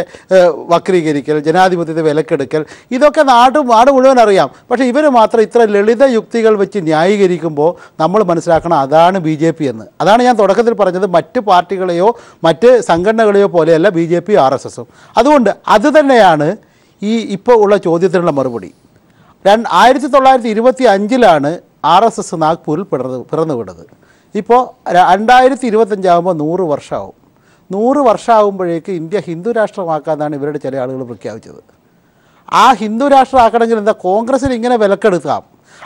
വക്രീകരിക്കൽ, ജനാധിപത്യത്തെ വിലക്കെടുക്കൽ, ഇതൊക്കെ നാട് മുഴുവൻ അറിയാം. പക്ഷേ ഇവർ മാത്രം ഇത്ര ലളിത യുക്തികൾ വെച്ച് ന്യായീകരിക്കുമ്പോൾ നമ്മൾ മനസ്സിലാക്കണം അതാണ് BJP എന്ന്. അതാണ് ഞാൻ തുടക്കത്തിൽ പറഞ്ഞത്, മറ്റ് പാർട്ടികളെയോ മറ്റ് സംഘടനകളെയോ പോലെയല്ല BJP RSSും. അതുകൊണ്ട് അത് തന്നെയാണ് ഈ ഇപ്പോൾ ഉള്ള ചോദ്യത്തിനുള്ള മറുപടി. 1925 RSS നാഗ്പൂരിൽ പിറന്നുവിടുന്നത്. ഇപ്പോൾ 2025 100 വർഷമാവും. 100 വർഷമാകുമ്പോഴേക്ക് ഇന്ത്യ ഹിന്ദു രാഷ്ട്രമാക്കാമെന്നാണ് ഇവരുടെ ചില ആളുകൾ പ്രഖ്യാപിച്ചത്. ആ ഹിന്ദു രാഷ്ട്രമാക്കണമെങ്കിൽ എന്താ, കോൺഗ്രസിന് ഇങ്ങനെ വിലക്കെടുക്കാം,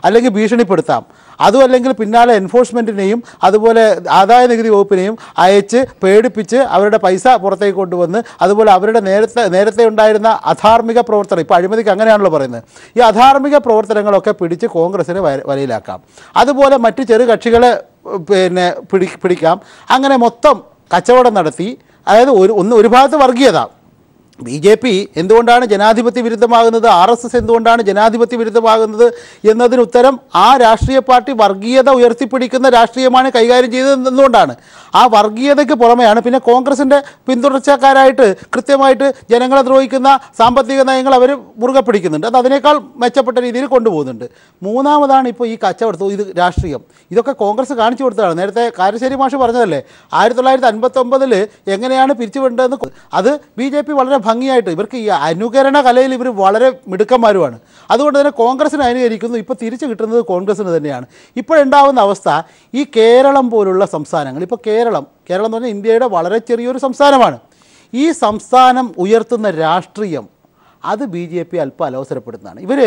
അല്ലെങ്കിൽ ഭീഷണിപ്പെടുത്താം. അതും അല്ലെങ്കിൽ പിന്നാലെ എൻഫോഴ്സ്മെൻറ്റിനെയും അതുപോലെ ആദായ നികുതി വകുപ്പിനെയും അയച്ച് പേടിപ്പിച്ച് അവരുടെ പൈസ പുറത്തേക്ക് കൊണ്ടുവന്ന് അതുപോലെ അവരുടെ നേരത്തെ ഉണ്ടായിരുന്ന അധാർമിക പ്രവർത്തനം, ഇപ്പോൾ അഴിമതിക്ക് അങ്ങനെയാണല്ലോ പറയുന്നത്, ഈ അധാർമിക പ്രവർത്തനങ്ങളൊക്കെ പിടിച്ച് കോൺഗ്രസിനെ വലയിലാക്കാം. അതുപോലെ മറ്റ് ചെറു കക്ഷികളെ പിടിക്കാം. അങ്ങനെ മൊത്തം കച്ചവടം നടത്തി, അതായത് ഒരു ഭാഗത്ത് വർഗീയത. BJP എന്തുകൊണ്ടാണ് ജനാധിപത്യ വിരുദ്ധമാകുന്നത്, RSS എന്തുകൊണ്ടാണ് ജനാധിപത്യ വിരുദ്ധമാകുന്നത് എന്നതിന് ഉത്തരം ആ രാഷ്ട്രീയ പാർട്ടി വർഗീയത ഉയർത്തിപ്പിടിക്കുന്ന രാഷ്ട്രീയമാണ് കൈകാര്യം ചെയ്തത് എന്തുകൊണ്ടാണ്. ആ വർഗീയതയ്ക്ക് പുറമെയാണ് പിന്നെ കോൺഗ്രസിൻ്റെ പിന്തുടർച്ചക്കാരായിട്ട് കൃത്യമായിട്ട് ജനങ്ങളെ ദ്രോഹിക്കുന്ന സാമ്പത്തിക നയങ്ങൾ അവർ മുറുകെ പിടിക്കുന്നുണ്ട്. അത് അതിനേക്കാൾ മെച്ചപ്പെട്ട രീതിയിൽ കൊണ്ടുപോകുന്നുണ്ട്. മൂന്നാമതാണ് ഇപ്പോൾ ഈ കച്ചവടം, ഇത് രാഷ്ട്രീയം. ഇതൊക്കെ കോൺഗ്രസ് കാണിച്ചു കൊടുത്തതാണ്. നേരത്തെ കാരശ്ശേരി മാഷ് പറഞ്ഞതല്ലേ 1959 എങ്ങനെയാണ് പിരിച്ചുവിടേണ്ടതെന്ന്, അത് BJP വളരെ ഭംഗിയായിട്ട് ഇവർക്ക് ഈ അനുകരണ കലയിൽ ഇവർ വളരെ മിടുക്കന്മാരുമാണ്. അതുകൊണ്ട് തന്നെ കോൺഗ്രസിന് അനുകരിക്കുന്നു. ഇപ്പോൾ തിരിച്ചു കിട്ടുന്നത് കോൺഗ്രസിന് തന്നെയാണ്. ഇപ്പോഴുണ്ടാകുന്ന അവസ്ഥ ഈ കേരളം പോലുള്ള സംസ്ഥാനങ്ങൾ, ഇപ്പോൾ കേരളം എന്ന് പറഞ്ഞാൽ ഇന്ത്യയുടെ വളരെ ചെറിയൊരു സംസ്ഥാനമാണ്. ഈ സംസ്ഥാനം ഉയർത്തുന്ന രാഷ്ട്രീയം അത് BJP അല്പം അലോസരപ്പെടുന്നതാണ്. ഇവർ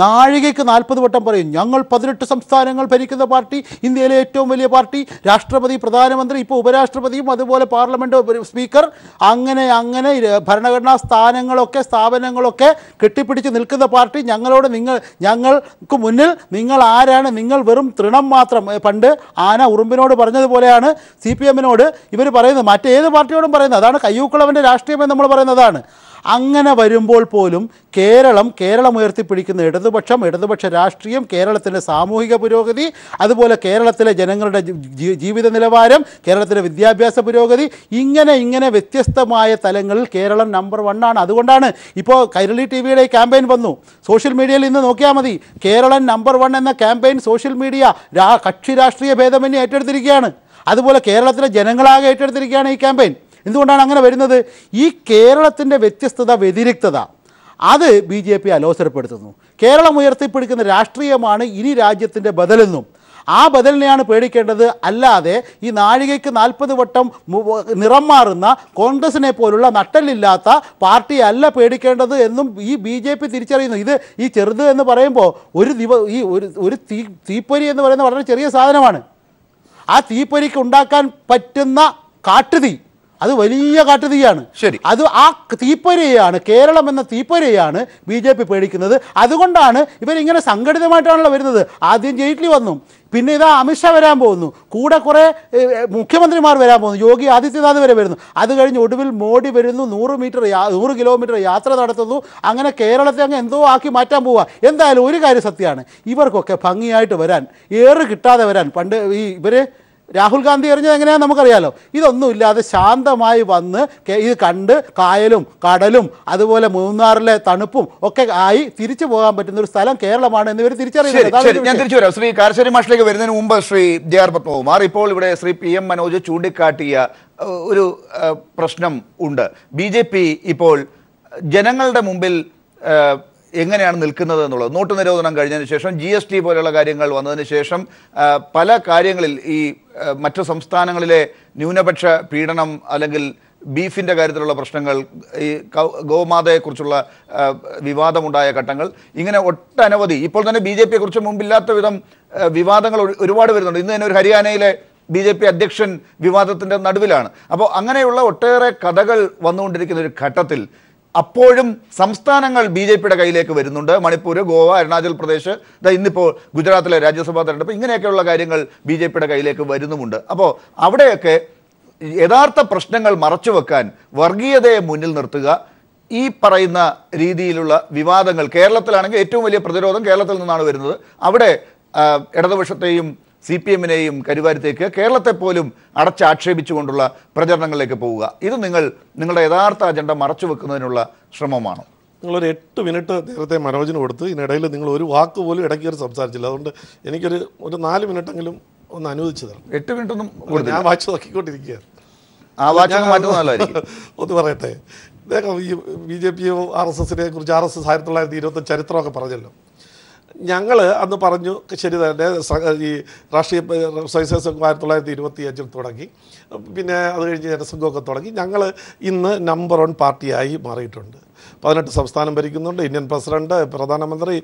നാഴികയ്ക്ക് 40 വട്ടം പറയും ഞങ്ങൾ 18 സംസ്ഥാനങ്ങൾ ഭരിക്കുന്ന പാർട്ടി, ഇന്ത്യയിലെ ഏറ്റവും വലിയ പാർട്ടി, രാഷ്ട്രപതി, പ്രധാനമന്ത്രി, ഇപ്പോൾ ഉപരാഷ്ട്രപതിയും അതുപോലെ പാർലമെൻറ്റ് സ്പീക്കർ, അങ്ങനെ ഭരണഘടനാ സ്ഥാപനങ്ങളൊക്കെ കെട്ടിപ്പിടിച്ച് നിൽക്കുന്ന പാർട്ടി. ഞങ്ങൾക്ക് മുന്നിൽ നിങ്ങൾ ആരാണ്? നിങ്ങൾ വെറും തൃണം മാത്രം. പണ്ട് ആന ഉറുമ്പിനോട് പറഞ്ഞതുപോലെയാണ് CPM-നോട് ഇവർ പറയുന്നത്, മറ്റേത് പാർട്ടിയോടും പറയുന്നത് അതാണ്. കയ്യൂക്കുളവൻ്റെ രാഷ്ട്രീയം നമ്മൾ പറയുന്നതാണ്. അങ്ങനെ വരുമ്പോൾ പോലും കേരളം ഉയർത്തിപ്പിടിക്കുന്ന ഇടതുപക്ഷ രാഷ്ട്രീയം, കേരളത്തിൻ്റെ സാമൂഹിക പുരോഗതി, അതുപോലെ കേരളത്തിലെ ജനങ്ങളുടെ ജീവിത നിലവാരം, കേരളത്തിലെ വിദ്യാഭ്യാസ പുരോഗതി, ഇങ്ങനെ വ്യത്യസ്തമായ തലങ്ങളിൽ കേരളം നമ്പർ 1 ആണ്. അതുകൊണ്ടാണ് ഇപ്പോൾ കൈരളി TV-യുടെ ക്യാമ്പയിൻ വന്നു. സോഷ്യൽ മീഡിയയിൽ ഇന്ന് നോക്കിയാൽ മതി, കേരളം നമ്പർ 1 എന്ന ക്യാമ്പയിൻ സോഷ്യൽ മീഡിയ കക്ഷി രാഷ്ട്രീയ ഭേദമന്യേ ഏറ്റെടുത്തിരിക്കുകയാണ്. അതുപോലെ കേരളത്തിലെ ജനങ്ങളാകെ ഏറ്റെടുത്തിരിക്കുകയാണ് ഈ ക്യാമ്പയിൻ. എന്തുകൊണ്ടാണ് അങ്ങനെ വരുന്നത്? ഈ കേരളത്തിൻ്റെ വ്യതിരിക്തത അത് BJP അലോസരപ്പെടുത്തുന്നു. കേരളം ഉയർത്തിപ്പിടിക്കുന്ന രാഷ്ട്രീയമാണ് ഇനി രാജ്യത്തിൻ്റെ ബദലെന്നും ആ ബദലിനെയാണ് പേടിക്കേണ്ടത്. അല്ലാതെ ഈ നാഴികയ്ക്ക് 40 വട്ടം നിറം മാറുന്ന കോൺഗ്രസിനെ പോലുള്ള നട്ടലില്ലാത്ത പാർട്ടി അല്ല പേടിക്കേണ്ടത് എന്നും ഈ BJP തിരിച്ചറിയുന്നു. ഇത് ഈ ചെറുത് എന്ന് പറയുമ്പോൾ ഒരു തീപ്പൊരി എന്ന് പറയുന്ന വളരെ ചെറിയ സാധനമാണ്. ആ തീപ്പൊരിക്ക് ഉണ്ടാക്കാൻ പറ്റുന്ന കാട്ടുതീ അത് വലിയ കാട്ടുതീയാണ്. ശരി, അത് ആ തീപ്പൊരയാണ്, കേരളം എന്ന തീപ്പൊരയാണ് BJP പേടിക്കുന്നത്. അതുകൊണ്ടാണ് ഇവരിങ്ങനെ സംഘടിതമായിട്ടാണല്ലോ വരുന്നത്. ആദ്യം ജെയ്റ്റ്ലി വന്നു, പിന്നെ ഇതാ അമിത്ഷാ വരാൻ പോകുന്നു, കൂടെ കുറേ മുഖ്യമന്ത്രിമാർ വരാൻ പോകുന്നു, യോഗി ആദിത്യനാഥ് വരെ വരുന്നു. അത് കഴിഞ്ഞ് ഒടുവിൽ മോഡി വരുന്നു, 100 കിലോമീറ്റർ യാത്ര നടത്തുന്നു. അങ്ങനെ കേരളത്തെ അങ്ങ് എന്തോ ആക്കി മാറ്റാൻ പോവുക. എന്തായാലും ഒരു കാര്യം സത്യമാണ്, ഇവർക്കൊക്കെ ഭംഗിയായിട്ട് വരാൻ, കിട്ടാതെ വരാൻ, പണ്ട് ഇവർ രാഹുൽ ഗാന്ധി എറിഞ്ഞത് എങ്ങനെയാണെന്ന് നമുക്കറിയാലോ. ഇതൊന്നുമില്ലാതെ ശാന്തമായി വന്ന് ഇത് കണ്ട് കായലും കടലും അതുപോലെ മൂന്നാറിലെ തണുപ്പും ഒക്കെ ആയി തിരിച്ചു പോകാൻ പറ്റുന്ന ഒരു സ്ഥലം കേരളമാണ് എന്നിവർ തിരിച്ചറിയുന്നത്. ഞാൻ തിരിച്ചു വരാം. ശ്രീ കാരശ്ശേരി മാഷിലേക്ക് വരുന്നതിന് മുമ്പ് ശ്രീ JR പത്മകുമാർ, ഇപ്പോൾ ഇവിടെ ശ്രീ PM മനോജ് ചൂണ്ടിക്കാട്ടിയ ഒരു പ്രശ്നം ഉണ്ട്. BJP ഇപ്പോൾ ജനങ്ങളുടെ മുമ്പിൽ എങ്ങനെയാണ് നിൽക്കുന്നത് എന്നുള്ളത്. നോട്ട് നിരോധനം കഴിഞ്ഞതിന് ശേഷം, GST പോലെയുള്ള കാര്യങ്ങൾ വന്നതിന് ശേഷം, പല കാര്യങ്ങളിൽ ഈ മറ്റു സംസ്ഥാനങ്ങളിലെ ന്യൂനപക്ഷ പീഡനം അല്ലെങ്കിൽ ബീഫിൻ്റെ കാര്യത്തിലുള്ള പ്രശ്നങ്ങൾ, ഈ ഗോമാതയെക്കുറിച്ചുള്ള വിവാദമുണ്ടായ ഘട്ടങ്ങൾ, ഇങ്ങനെ ഒട്ടനവധി, ഇപ്പോൾ തന്നെ BJP-യെക്കുറിച്ച് മുമ്പില്ലാത്ത വിധം വിവാദങ്ങൾ ഒരുപാട് വരുന്നുണ്ട്. ഇന്ന് തന്നെ ഒരു ഹരിയാനയിലെ BJP അധ്യക്ഷൻ വിവാദത്തിൻ്റെ നടുവിലാണ്. അപ്പോൾ അങ്ങനെയുള്ള ഒട്ടേറെ കഥകൾ വന്നുകൊണ്ടിരിക്കുന്ന ഒരു ഘട്ടത്തിൽ അപ്പോഴും സംസ്ഥാനങ്ങൾ BJP-യുടെ കയ്യിലേക്ക് വരുന്നുണ്ട്. മണിപ്പൂർ, ഗോവ, അരുണാചൽ പ്രദേശ്, ഇന്നിപ്പോൾ ഗുജറാത്തിലെ രാജ്യസഭാ തെരഞ്ഞെടുപ്പ്, ഇങ്ങനെയൊക്കെയുള്ള കാര്യങ്ങൾ BJP-യുടെ കയ്യിലേക്ക് വരുന്നുമുണ്ട്. അപ്പോൾ അവിടെയൊക്കെ യഥാർത്ഥ പ്രശ്നങ്ങൾ മറച്ചുവെക്കാൻ വർഗീയതയെ മുന്നിൽ നിർത്തുക, ഈ പറയുന്ന രീതിയിലുള്ള വിവാദങ്ങൾ, കേരളത്തിലാണെങ്കിൽ ഏറ്റവും വലിയ പ്രതിരോധം കേരളത്തിൽ നിന്നാണ് വരുന്നത്. അവിടെ ഇടതുപക്ഷത്തെയും CPM-നെയും കരുവാരത്തേക്ക്, കേരളത്തെ പോലും അടച്ചാക്ഷേപിച്ചുകൊണ്ടുള്ള പ്രചരണങ്ങളിലേക്ക് പോവുക, ഇത് നിങ്ങളുടെ യഥാർത്ഥ അജണ്ട മറച്ചു വെക്കുന്നതിനുള്ള ശ്രമമാണോ? നിങ്ങളൊരു 8 മിനിറ്റ് നേരത്തെ മനോജിന് കൊടുത്ത്, ഇതിനിടയിൽ നിങ്ങൾ ഒരു വാക്ക് പോലും ഇടയ്ക്ക് കയറി സംസാരിച്ചില്ല. അതുകൊണ്ട് എനിക്കൊരു 4 മിനിറ്റെങ്കിലും ഒന്ന് അനുവദിച്ചു തരണം. 8 മിനിറ്റ് ഒന്നും ഞാൻ വാച്ച് നോക്കിക്കൊണ്ടിരിക്കുകയാണ്. ഒന്ന് പറയട്ടെ, ഇദ്ദേഹം ഈ BJP-യോ RSS-നെ കുറിച്ച് RSS 1925 ചരിത്രമൊക്കെ പറഞ്ഞല്ലോ. ഞങ്ങൾ അന്ന് പറഞ്ഞു ശരി തന്നെ, ഈ രാഷ്ട്രീയ സ്വയം സംഘം 1925 തുടങ്ങി, പിന്നെ അത് കഴിഞ്ഞ് ജനസംഘമൊക്കെ തുടങ്ങി. ഞങ്ങൾ ഇന്ന് നമ്പർ 1 പാർട്ടിയായി മാറിയിട്ടുണ്ട്. 18 സംസ്ഥാനം ഭരിക്കുന്നുണ്ട്, ഇന്ത്യൻ പ്രസിഡന്റ്, പ്രധാനമന്ത്രി,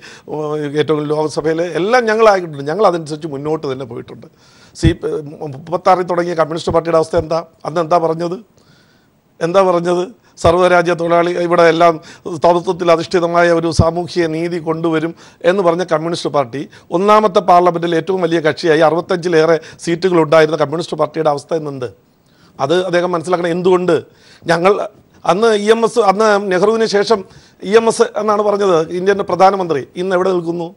ഏറ്റവും ലോക്സഭയിൽ എല്ലാം ഞങ്ങളായിട്ടുണ്ട്. ഞങ്ങൾ അതനുസരിച്ച് മുന്നോട്ട് തന്നെ പോയിട്ടുണ്ട്. 36 തുടങ്ങിയ കമ്മ്യൂണിസ്റ്റ് പാർട്ടിയുടെ അവസ്ഥ അന്ന് എന്താ പറഞ്ഞത്? സർവ്വരാജ്യ തൊഴിലാളി, ഇവിടെ എല്ലാം തത്വത്തിൽ അധിഷ്ഠിതമായ ഒരു സാമൂഹ്യ നീതി കൊണ്ടുവരും എന്ന് പറഞ്ഞ കമ്മ്യൂണിസ്റ്റ് പാർട്ടി ഒന്നാമത്തെ പാർലമെൻറ്റിൽ ഏറ്റവും വലിയ കക്ഷിയായി 65-ലേറെ സീറ്റുകളുണ്ടായിരുന്ന കമ്മ്യൂണിസ്റ്റ് പാർട്ടിയുടെ അവസ്ഥ എന്നുണ്ട്. അത് അദ്ദേഹം മനസ്സിലാക്കണം. എന്തുകൊണ്ട് ഞങ്ങൾ അന്ന് EMS, അന്ന് നെഹ്റുവിന് ശേഷം EMS എന്നാണ് പറഞ്ഞത് ഇന്ത്യൻ്റെ പ്രധാനമന്ത്രി, ഇന്ന് എവിടെ നിൽക്കുന്നു?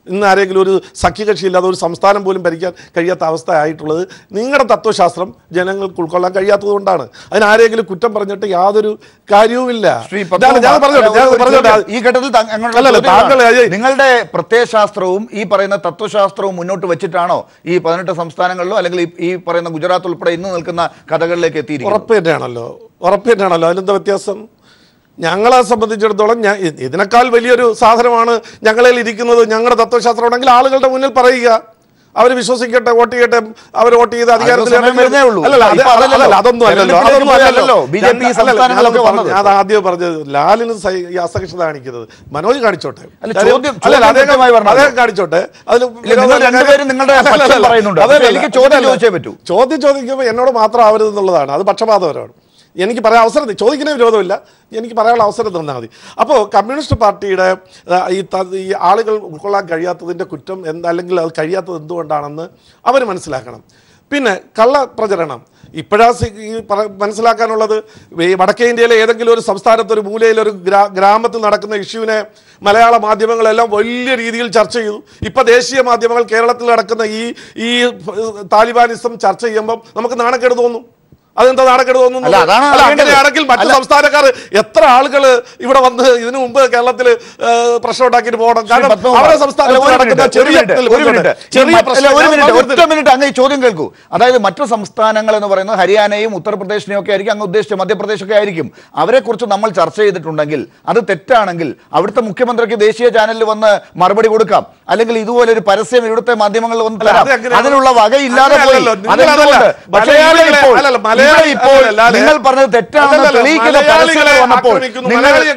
ഇന്ന് ആരെങ്കിലും ഒരു സഖ്യകക്ഷിയില്ലാതെ ഒരു സംസ്ഥാനം പോലും ഭരിക്കാൻ കഴിയാത്ത അവസ്ഥ ആയിട്ടുള്ളത് നിങ്ങളുടെ തത്വശാസ്ത്രം ജനങ്ങൾക്ക് ഉൾക്കൊള്ളാൻ കഴിയാത്തത് കൊണ്ടാണ്. അതിനാരെങ്കിലും കുറ്റം പറഞ്ഞിട്ട് യാതൊരു കാര്യവുമില്ല. ഈ ഘട്ടത്തിൽ നിങ്ങളുടെ പ്രത്യയശാസ്ത്രവും ഈ പറയുന്ന തത്വശാസ്ത്രവും മുന്നോട്ട് വെച്ചിട്ടാണോ ഈ 18 സംസ്ഥാനങ്ങളിലോ അല്ലെങ്കിൽ ഈ പറയുന്ന ഗുജറാത്ത് ഉൾപ്പെടെ ഇന്ന് നിൽക്കുന്ന കഥകളിലേക്ക് എത്തിയിരിക്കുന്നത്? ഉറപ്പ് തന്നെയാണല്ലോ. അതിലെന്താ വ്യത്യാസം? ഞങ്ങളെ സംബന്ധിച്ചിടത്തോളം ഇതിനേക്കാൾ വലിയൊരു സാധനമാണ് ഞങ്ങളിൽ ഇരിക്കുന്നത്. ഞങ്ങളുടെ തത്വശാസ്ത്രം ഉണ്ടെങ്കിൽ ആളുകളുടെ മുന്നിൽ പറയുക, അവർ വിശ്വസിക്കട്ടെ, വോട്ട് ചെയ്യട്ടെ, അവർ വോട്ട് ചെയ്ത് അധികാരത്തിൽ അതൊന്നും അല്ലല്ലോ. അത് ആദ്യം പറഞ്ഞത് ലാലിന് അസഹിഷ്ണുത കാണിക്കുന്നത് മനോജ് കാണിച്ചോട്ടെ, അദ്ദേഹം കാണിച്ചോട്ടെ. ചോദ്യം ചോദിക്കുമ്പോൾ എന്നോട് മാത്രം ആവരുതെന്നുള്ളതാണ്. അത് പക്ഷപാതപരമാണ്. എനിക്ക് പറയാൻ അവസരം ചോദിക്കുന്ന വിരോധമില്ല, എനിക്ക് പറയാനുള്ള അവസരം തന്നാൽ മതി. അപ്പോൾ കമ്മ്യൂണിസ്റ്റ് പാർട്ടിയുടെ ഈ ആളുകൾ ഉൾക്കൊള്ളാൻ കഴിയാത്തതിൻ്റെ കുറ്റം അല്ലെങ്കിൽ അത് കഴിയാത്തത് എന്തുകൊണ്ടാണെന്ന് അവർ മനസ്സിലാക്കണം. പിന്നെ കള്ളപ്രചരണം ഇപ്പോഴാ മനസ്സിലാക്കാനുള്ളത്. വടക്കേ ഇന്ത്യയിലെ ഏതെങ്കിലും ഒരു സംസ്ഥാനത്ത് ഒരു മൂലയിൽ ഒരു ഗ്രാമത്തിൽ നടക്കുന്ന ഇഷ്യൂവിനെ മലയാള മാധ്യമങ്ങളെല്ലാം വലിയ രീതിയിൽ ചർച്ച ചെയ്തു. ഇപ്പം ദേശീയ മാധ്യമങ്ങൾ കേരളത്തിൽ നടക്കുന്ന ഈ താലിബാനിസം ചർച്ച ചെയ്യുമ്പം നമുക്ക് നാണക്കേട് തോന്നും. അതെന്താ നാണക്കേട് തോന്നുന്നു? അങ്ങനെയാണെങ്കിൽ മറ്റു സംസ്ഥാനക്കാർ എത്ര ആളുകൾ ഇവിടെ വന്ന് ഇതിനു മുമ്പ് കേരളത്തിൽ പ്രശ്നം ഉണ്ടാക്കിയിട്ട് പോകണം? കാരണം അവരുടെ സംസ്ഥാനത്ത് അങ്ങ് ഈ ചോദ്യം കേൾക്കൂ. അതായത് മറ്റു സംസ്ഥാനങ്ങൾ എന്ന് പറയുന്നത് ഹരിയാനയും ഉത്തർപ്രദേശിനെയും ഒക്കെ ആയിരിക്കും, അങ്ങ് ഉദ്ദേശിച്ച മധ്യപ്രദേശൊക്കെ ആയിരിക്കും. അവരെ കുറിച്ച് നമ്മൾ ചർച്ച ചെയ്തിട്ടുണ്ടെങ്കിൽ അത് തെറ്റാണെങ്കിൽ അവിടുത്തെ മുഖ്യമന്ത്രിക്ക് ദേശീയ ചാനലിൽ വന്ന് മറുപടി കൊടുക്കാം, അല്ലെങ്കിൽ ഇതുപോലെ ഒരു പരസ്യം ഇവിടുത്തെ മാധ്യമങ്ങളിൽ വന്ന് തരാം. അതിനുള്ള വകയില്ലാതെ പോയി. ഇപ്പോൾ നിങ്ങൾ പറഞ്ഞത് തെറ്റാണെന്ന് തെളിയിക്കുന്ന പരസ്യങ്ങൾ വന്നപ്പോൾ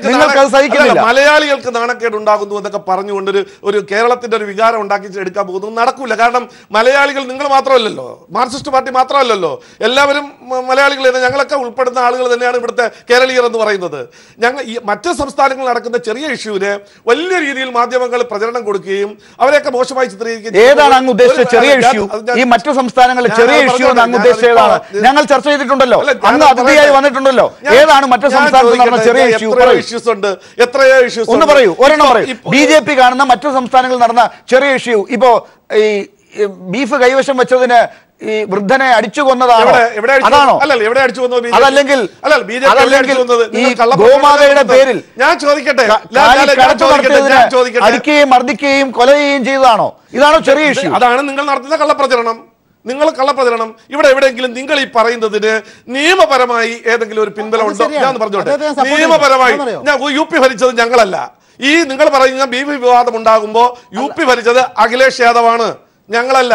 നിങ്ങൾക്ക് അത് സഹിക്കുന്നില്ല. മലയാളികൾക്ക് നാണക്കേട് ഉണ്ടാകുന്നു എന്നൊക്കെ പറഞ്ഞുകൊണ്ട് ഒരു കേരളത്തിന്റെ ഒരു വികാരം ഉണ്ടാക്കി എടുക്കാൻ പോകുന്നത് നടക്കൂല. കാരണം മലയാളികൾ നിങ്ങൾ മാത്രമല്ലല്ലോ, മാർക്സിസ്റ്റ് പാർട്ടി മാത്രമല്ലല്ലോ, എല്ലാവരും മലയാളികൾ തന്നെ, ഞങ്ങളൊക്കെ ഉൾപ്പെടുന്ന ആളുകൾ തന്നെയാണ് ഇവിടുത്തെ കേരളീയർ എന്ന് പറയുന്നത്. ഞങ്ങൾ ഈ മറ്റ് സംസ്ഥാനങ്ങളിൽ നടക്കുന്ന ചെറിയ ഇഷ്യൂവിന് വലിയ രീതിയിൽ മാധ്യമങ്ങൾ പ്രചരണം കൊടുക്കുകയും അവരെയൊക്കെ മോശമായി ചിത്രീകരിക്കുകയും. ഏതാണ് അങ്ങ് ഉദ്ദേശിച്ച ചെറിയ ഇഷ്യൂ? ഈ മറ്റു സംസ്ഥാനങ്ങളിലെ ചെറിയ ഇഷ്യൂ അങ്ങ് ഉദ്ദേശിച്ച ഏതാണ്? ഞങ്ങൾ ചർച്ച ചെയ്തിട്ടുണ്ടല്ലോ, അങ്ങ് അതിഥിയായി വന്നിട്ടുണ്ടല്ലോ. ഏതാണ് മറ്റു സംസ്ഥാനത്ത് നടന്ന ചെറിയ ഇഷ്യൂ? എത്രയോ ഇഷ്യൂസ് ഒന്ന് പറയൂ, ഒരെണ്ണം പറയൂ. BJP കാണുന്ന മറ്റു സംസ്ഥാനങ്ങളിൽ നടന്ന ചെറിയ ഇഷ്യൂ. ഇപ്പോ ഈ ബീഫ് കൈവശം വെച്ചതിന് ഈ വൃദ്ധനെ അടിച്ചു കൊന്നതാണോ? അതാണോ? അതല്ലെങ്കിൽ ഈ ഗോമാതയുടെ പേരിൽ ഞാൻ ചോദിക്കട്ടെ, അടിക്കുകയും മർദ്ദിക്കുകയും കൊല ചെയ്യുകയും ചെയ്തതാണോ? ഇതാണോ ചെറിയ ഇഷ്യൂ? അതാണ് നിങ്ങൾ നടത്തുന്ന കള്ളപ്രചരണം. ഇവിടെ എവിടെയെങ്കിലും നിങ്ങൾ ഈ പറയുന്നതിന് നിയമപരമായി ഏതെങ്കിലും ഒരു പിൻബലം ഉണ്ടോ? ഞാൻ പറഞ്ഞോട്ടെ, നിയമപരമായി ഞാൻ UP ഭരിച്ചത് ഞങ്ങളല്ല. ഈ നിങ്ങൾ പറയുന്ന ബീഫ് വിവാദം ഉണ്ടാകുമ്പോ UP ഭരിച്ചത് അഖിലേഷ് യാദവാണ്, ഞങ്ങളല്ല.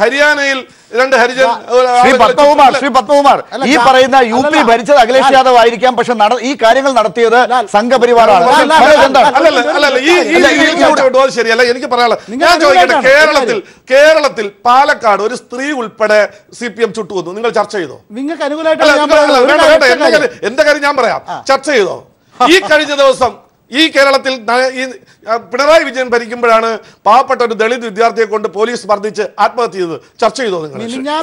ഹരിയാനയിൽ 2 ഹരിജൻ. ശ്രീ പത്മകുമാർ, ഈ പറയുന്ന UP ഭരിച്ചത് അഖിലേഷ് യാദവ് ആയിരിക്കാം, പക്ഷെ ഈ കാര്യങ്ങൾ നടത്തിയത് സംഘപരിവാറാണ്. ശരിയല്ല. എനിക്ക് പറയാനുള്ളത്, ഞാൻ ചോദിക്കട്ടെ, കേരളത്തിൽ പാലക്കാട് ഒരു സ്ത്രീ ഉൾപ്പെടെ CPM ചുട്ടുകൊന്നു. നിങ്ങൾ ചർച്ച ചെയ്തോ? നിങ്ങൾക്ക് എന്റെ കാര്യം ഞാൻ പറയാം, ചർച്ച ചെയ്തോ? ഈ കഴിഞ്ഞ ദിവസം ഈ കേരളത്തിൽ പിണറായി വിജയൻ ഭരിക്കുമ്പോഴാണ് പാവപ്പെട്ട ഒരു ദളിത് വിദ്യാർത്ഥിയെ കൊണ്ട് പോലീസ് മർദ്ദിച്ച് ആത്മഹത്യ ചെയ്തത്. ചർച്ച ചെയ്തോ നിങ്ങൾ?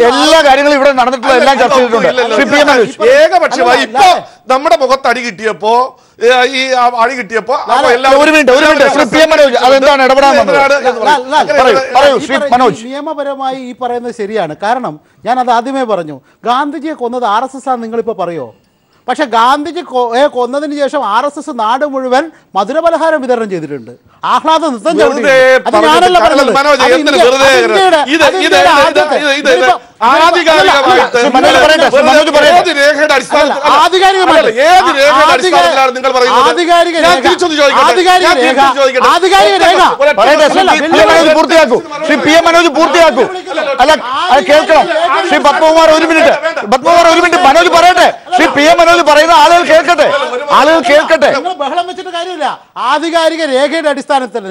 എല്ലാ കാര്യങ്ങളും ഇവിടെ നടന്നിട്ടുള്ള എല്ലാം ചർച്ച ചെയ്തിട്ടുണ്ട്. ഏകപക്ഷീയമായി ഇപ്പോ നമ്മുടെ മുഖത്ത് അടി കിട്ടിയപ്പോ നിയമപരമായി ഈ പറയുന്നത് ശരിയാണ്. കാരണം ഞാൻ അത് ആദ്യമേ പറഞ്ഞു, ഗാന്ധിജിയെ കൊന്നത് RSS ആണ്. നിങ്ങളിപ്പോ പറയോ? പക്ഷെ ഗാന്ധിജി കൊന്നതിന് ശേഷം RSS നാട് മുഴുവൻ മധുരപലഹാരം വിതരണം ചെയ്തിട്ടുണ്ട്, ആഹ്ലാദ നൃത്തം ചവിട്ടി. അത് ഞാനല്ല പറഞ്ഞത്. പൂർത്തിയാക്കൂ ശ്രീ PM മനോജ്, പൂർത്തിയാക്കൂ. അല്ല, അത് കേൾക്കണം. ശ്രീ പത്മകുമാർ ഒരു മിനിറ്റ്, മനോജ് പറയട്ടെ. ശ്രീ PM മനോജ് പറയുന്ന ആളുകൾ കേൾക്കട്ടെ. ബഹളം വെച്ചിട്ട് കാര്യമില്ല. ആധികാരിക രേഖയുടെ അടിസ്ഥാനത്തിൽ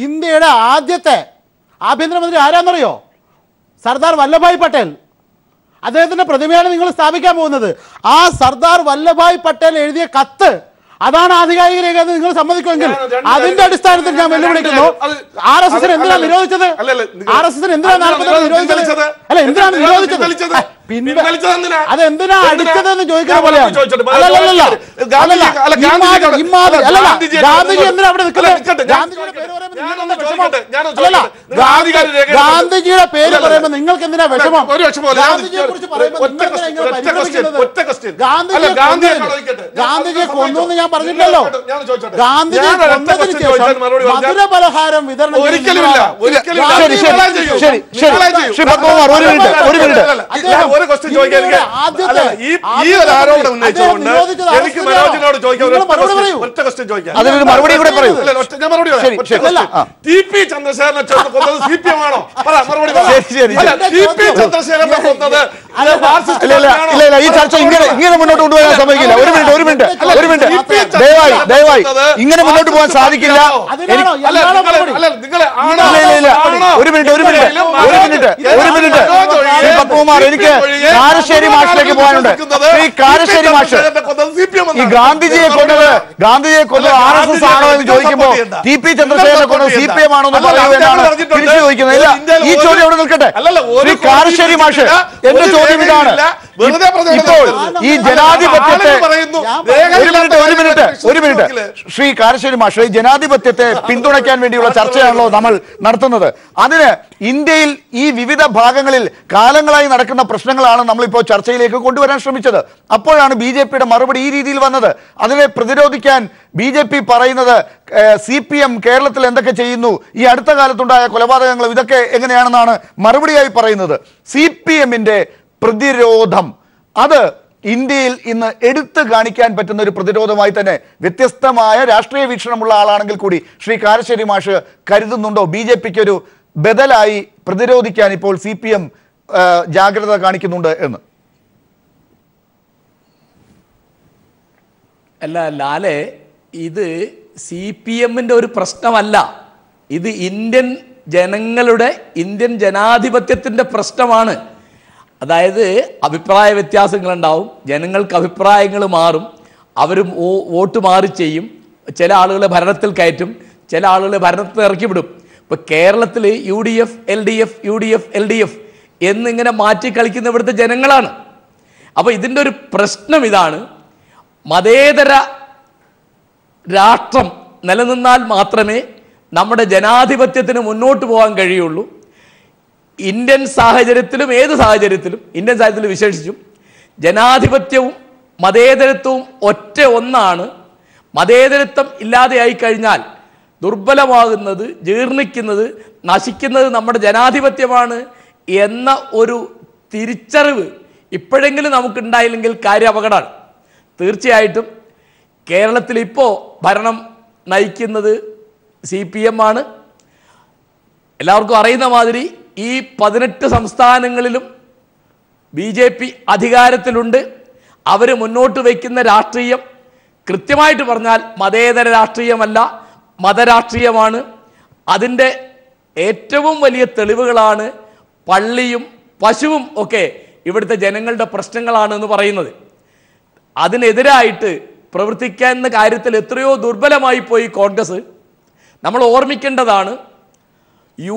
ഇന്ത്യയുടെ ആദ്യത്തെ ആഭ്യന്തരമന്ത്രി ആരാന്നറിയോ? സർദാർ വല്ലഭായ് പട്ടേൽ. അദ്ദേഹത്തിന്റെ പ്രതിമയാണ് നിങ്ങൾ സ്ഥാപിക്കാൻ പോകുന്നത്. ആ സർദാർ വല്ലഭായ് പട്ടേൽ എഴുതിയ കത്ത്, അതാണ് ആധികാരിക രേഖ എന്ന് നിങ്ങൾ സമ്മതിക്കുമെങ്കിൽ അതിന്റെ അടിസ്ഥാനത്തിൽ ഞാൻ വെല്ലുവിളിക്കുന്നു. RSS എന്തിനാണ് നിരോധിച്ചത്? എന്തിനാണ് നിരോധിച്ചത്? അതെന്തിനാ അടിച്ചതെന്ന് ചോദിക്കുന്ന പോലെയാണ്. ഗാന്ധിജി എന്തിനാ അവിടെ നിൽക്കുന്നത്? ഗാന്ധിജിയുടെ പേര് പറയുമ്പോൾ ഞാനൊന്ന് നിങ്ങൾക്ക് ചോദിക്കട്ടെ, വിഷമം? ഞാനൊന്ന് അല്ലല്ല, ചോദിക്കട്ടെ. ആധികാരിക രേഖ- ഗാന്ധിജിയുടെ പേര് അല്ലല്ല. പറയുമ്പോൾ നിങ്ങൾക്ക് എന്തിനാ വിഷമം? ഒരു വിഷമവുമില്ല. ഗാന്ധിജിയെ കുറിച്ച് പറയുമ്പോൾ ഒറ്റ നിങ്ങൾ എന്തിനാ ഇങ്ങനെ question, പരിഭ്രമിക്കുന്നത്? ഒറ്റ question. ഗാന്ധിജിയെ അല്ല, ഗാന്ധിയെ കൊന്നതിന് ചോദിക്കട്ടെ. ഗാന്ധിജിയെ ഞാൻ കൊന്നു എന്ന് ഞാൻ നിങ്ങൾ പറഞ്ഞില്ലല്ലോ. ഞാൻ ചോദിച്ചോട്ടെ. ഗാന്ധിജിയെ ഞാൻ ഒരൊറ്റ കൊന്നതിന് question ശേഷം ചോദിച്ചാൽ മറുപടി പറഞ്ഞാൽ മധുര പലഹാരം വിതരണം ചെയ്യുന്ന ഒരിക്കലുമില്ല, നിങ്ങളാണ്. ഒരിക്കലുമില്ല. ശരി, ശരി, നിങ്ങളാ ചെയ്യൂ. ശരി, ശരി. നിങ്ങളാ ചെയ്യൂ. ശ്രീ പത്മകുമാർ, ഒരു മിനിറ്റ്, ഒരു മിനിറ്റ്. ഞാൻ ഒരു question ചോദിക്കാൻ എനിക്ക് അല്ല, ഈ ഒരു ആരോപണം ഉന്നയിച്ചുകൊണ്ട് എനിക്ക് മനോജിനോട് ചോദിക്കാൻ ഒറ്റ question ചോദിക്കാം. അതിനൊരു മറുപടി കൂടെ പറയൂ. അല്ല, ഞാൻ മറുപടി പറയാം. ശരി, ഒറ്റ ശരി. question. ആ. ടി.പി. ചന്ദ്രശേഖരനെ ചേർന്ന് കൊന്നത് CPM ആണോ? പറ, മറുപടി പറ. ശരി, ശരി, അല്ല, ശരി. ടി.പി. ചന്ദ്രശേഖരനെ കൊന്നത് മാർക്സിസ്റ്റ് ഇല്ല, പാർട്ടിയാണോ? ഈ ചർച്ച ഇങ്ങനെ മുന്നോട്ട് കൊണ്ടുപോകാൻ സമ്മതിക്കില്ല. ഒരു മിനിറ്റ്. ദയവായി ഇങ്ങനെ മുന്നോട്ട് പോകാൻ സാധിക്കില്ല. അതിനാണോ അല്ല, എന്താണോ നിങ്ങളെ- മറുപടി? അല്ല, നിങ്ങളെ ആണോ? ഇല്ല. ആണോ? ഒരു മിനിറ്റ്. ശ്രീ പത്മകുമാർ, എനിക്ക് കാരശ്ശേരി മാഷിലേക്ക് പോകാനുണ്ട്. ശ്രീ കാരശ്ശേരി മാഷ്, ഈ ഗാന്ധിജിയെ കൊന്നത് RSS ആണോ എന്ന് ചോദിക്കുമ്പോ ടി.പി. ചന്ദ്രശേഖരനെ കൊന്നത് CPM ആണോ എന്ന് പറയൂ എന്നാണ് തിരിച്ചു ചോദിക്കുന്നത്. ഇല്ല, ഈ ചോദ്യം അവിടെ നിൽക്കട്ടെ. ശ്രീ കാരശ്ശേരി മാഷ്, എന്റെ ചോദ്യം ഇതാണ്. ഇപ്പോൾ ഈ ജനാധിപത്യത്തെ ഒരു മിനിറ്റ് ശ്രീ കാരശ്ശേരി മാഷ്, ഈ ജനാധിപത്യത്തെ പിന്തുണയ്ക്കാൻ വേണ്ടിയുള്ള ചർച്ചയാണല്ലോ നമ്മൾ നടത്തുന്നത്. അതിന് ഇന്ത്യയിൽ ഈ വിവിധ ഭാഗങ്ങളിൽ കാലങ്ങളായി നടക്കുന്ന പ്രശ്നങ്ങളാണ് നമ്മളിപ്പോൾ ചർച്ചയിലേക്ക് കൊണ്ടുവരാൻ ശ്രമിച്ചത്. അപ്പോഴാണ് BJPയുടെ മറുപടി ഈ രീതിയിൽ വന്നത്. അതിനെ പ്രതിരോധിക്കാൻ BJP പറയുന്നത് CPM കേരളത്തിൽ എന്തൊക്കെ ചെയ്യുന്നു, ഈ അടുത്ത കാലത്തുണ്ടായ കൊലപാതകങ്ങളും ഇതൊക്കെ എങ്ങനെയാണെന്നാണ് മറുപടിയായി പറയുന്നത്. CPMന്റെ പ്രതിരോധം അത് ഇന്ത്യയിൽ ഇന്ന് എടുത്തു കാണിക്കാൻ പറ്റുന്ന ഒരു പ്രതിരോധമായി തന്നെ വ്യത്യസ്തമായ രാഷ്ട്രീയ വീക്ഷണമുള്ള ആളാണെങ്കിൽ കൂടി ശ്രീ കാരശ്ശേരി മാഷ് കരുതുന്നുണ്ടോ BJPക്ക് ഒരു ബദലായി പ്രതിരോധിക്കാൻ ഇപ്പോൾ CPM ജാഗ്രത കാണിക്കുന്നുണ്ട് എന്ന്? അല്ല ലാലെ, ഇത് CPMന്റെ ഒരു പ്രശ്നമല്ല. ഇത് ഇന്ത്യൻ ജനങ്ങളുടെ, ഇന്ത്യൻ ജനാധിപത്യത്തിൻ്റെ പ്രശ്നമാണ്. അതായത് അഭിപ്രായ വ്യത്യാസങ്ങളുണ്ടാവും, ജനങ്ങൾക്ക് അഭിപ്രായങ്ങൾ മാറും, അവർ വോട്ട് മാറി ചെയ്യും. ചില ആളുകളെ ഭരണത്തിൽ കയറ്റും, ചില ആളുകളെ ഭരണത്തിൽ ഇറക്കി വിടും. ഇപ്പോൾ കേരളത്തിൽ UDF LDF UDF LDF എന്നിങ്ങനെ മാറ്റി കളിക്കുന്ന ഇവിടുത്തെ ജനങ്ങളാണ്. അപ്പോൾ ഇതിൻ്റെ ഒരു പ്രശ്നം ഇതാണ്, മതേതര രാഷ്ട്രം നിലനിന്നാൽ മാത്രമേ നമ്മുടെ ജനാധിപത്യത്തിന് മുന്നോട്ട് പോകാൻ കഴിയുള്ളൂ. ഇന്ത്യൻ സാഹചര്യത്തിലും ഏത് സാഹചര്യത്തിലും, ഇന്ത്യൻ സാഹചര്യത്തിൽ വിശേഷിച്ചും ജനാധിപത്യവും മതേതരത്വവും ഒന്നാണ്. മതേതരത്വം ഇല്ലാതെയായി കഴിഞ്ഞാൽ ദുർബലമാകുന്നത്, ജീർണിക്കുന്നത്, നശിക്കുന്നത് നമ്മുടെ ജനാധിപത്യമാണ് എന്ന ഒരു തിരിച്ചറിവ് ഇപ്പോഴെങ്കിലും നമുക്കുണ്ടായില്ലെങ്കിൽ കാര്യം അപകടമാണ്. തീർച്ചയായിട്ടും കേരളത്തിൽ ഇപ്പോൾ ഭരണം നയിക്കുന്നത് CPM ആണ്. എല്ലാവർക്കും അറിയുന്ന മാതിരി ഈ 18 സംസ്ഥാനങ്ങളിലും BJP അധികാരത്തിലുണ്ട്. അവർ മുന്നോട്ട് വയ്ക്കുന്ന രാഷ്ട്രീയം കൃത്യമായിട്ട് പറഞ്ഞാൽ മതേതര രാഷ്ട്രീയമല്ല, മതരാഷ്ട്രീയമാണ്. അതിൻ്റെ ഏറ്റവും വലിയ തെളിവുകളാണ് പള്ളിയും പശുവും ഒക്കെ ഇവിടുത്തെ ജനങ്ങളുടെ പ്രശ്നങ്ങളാണെന്ന് പറയുന്നത്. അതിനെതിരായിട്ട് പ്രവർത്തിക്കുന്ന കാര്യത്തിൽ എത്രയോ ദുർബലമായി പോയി കോൺഗ്രസ്. നമ്മൾ ഓർമ്മിക്കേണ്ടതാണ്,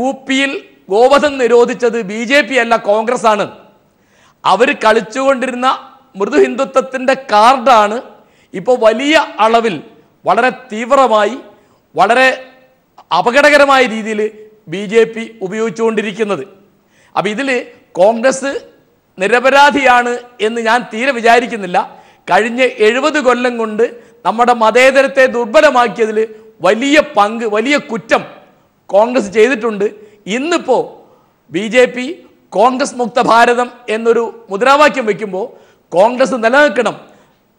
UPയിൽ ഗോവധം നിരോധിച്ചത് BJP അല്ല, കോൺഗ്രസ് ആണ്. അവർ കളിച്ചുകൊണ്ടിരുന്ന മൃദു ഹിന്ദുത്വത്തിൻ്റെ കാർഡാണ് ഇപ്പോൾ വലിയ അളവിൽ, വളരെ തീവ്രമായി, വളരെ അപകടകരമായ രീതിയിൽ BJP ഉപയോഗിച്ചുകൊണ്ടിരിക്കുന്നത്. അപ്പം ഇതിൽ കോൺഗ്രസ് നിരപരാധിയാണ് എന്ന് ഞാൻ തീരെ വിചാരിക്കുന്നില്ല. കഴിഞ്ഞ 70 കൊല്ലം കൊണ്ട് നമ്മുടെ മതേതരത്തെ ദുർബലമാക്കിയതിൽ വലിയ പങ്ക്, വലിയ കുറ്റം കോൺഗ്രസ് ചെയ്തിട്ടുണ്ട്. ഇന്നിപ്പോൾ BJP കോൺഗ്രസ് മുക്ത ഭാരതം എന്നൊരു മുദ്രാവാക്യം വയ്ക്കുമ്പോൾ കോൺഗ്രസ് നിലനിൽക്കണം,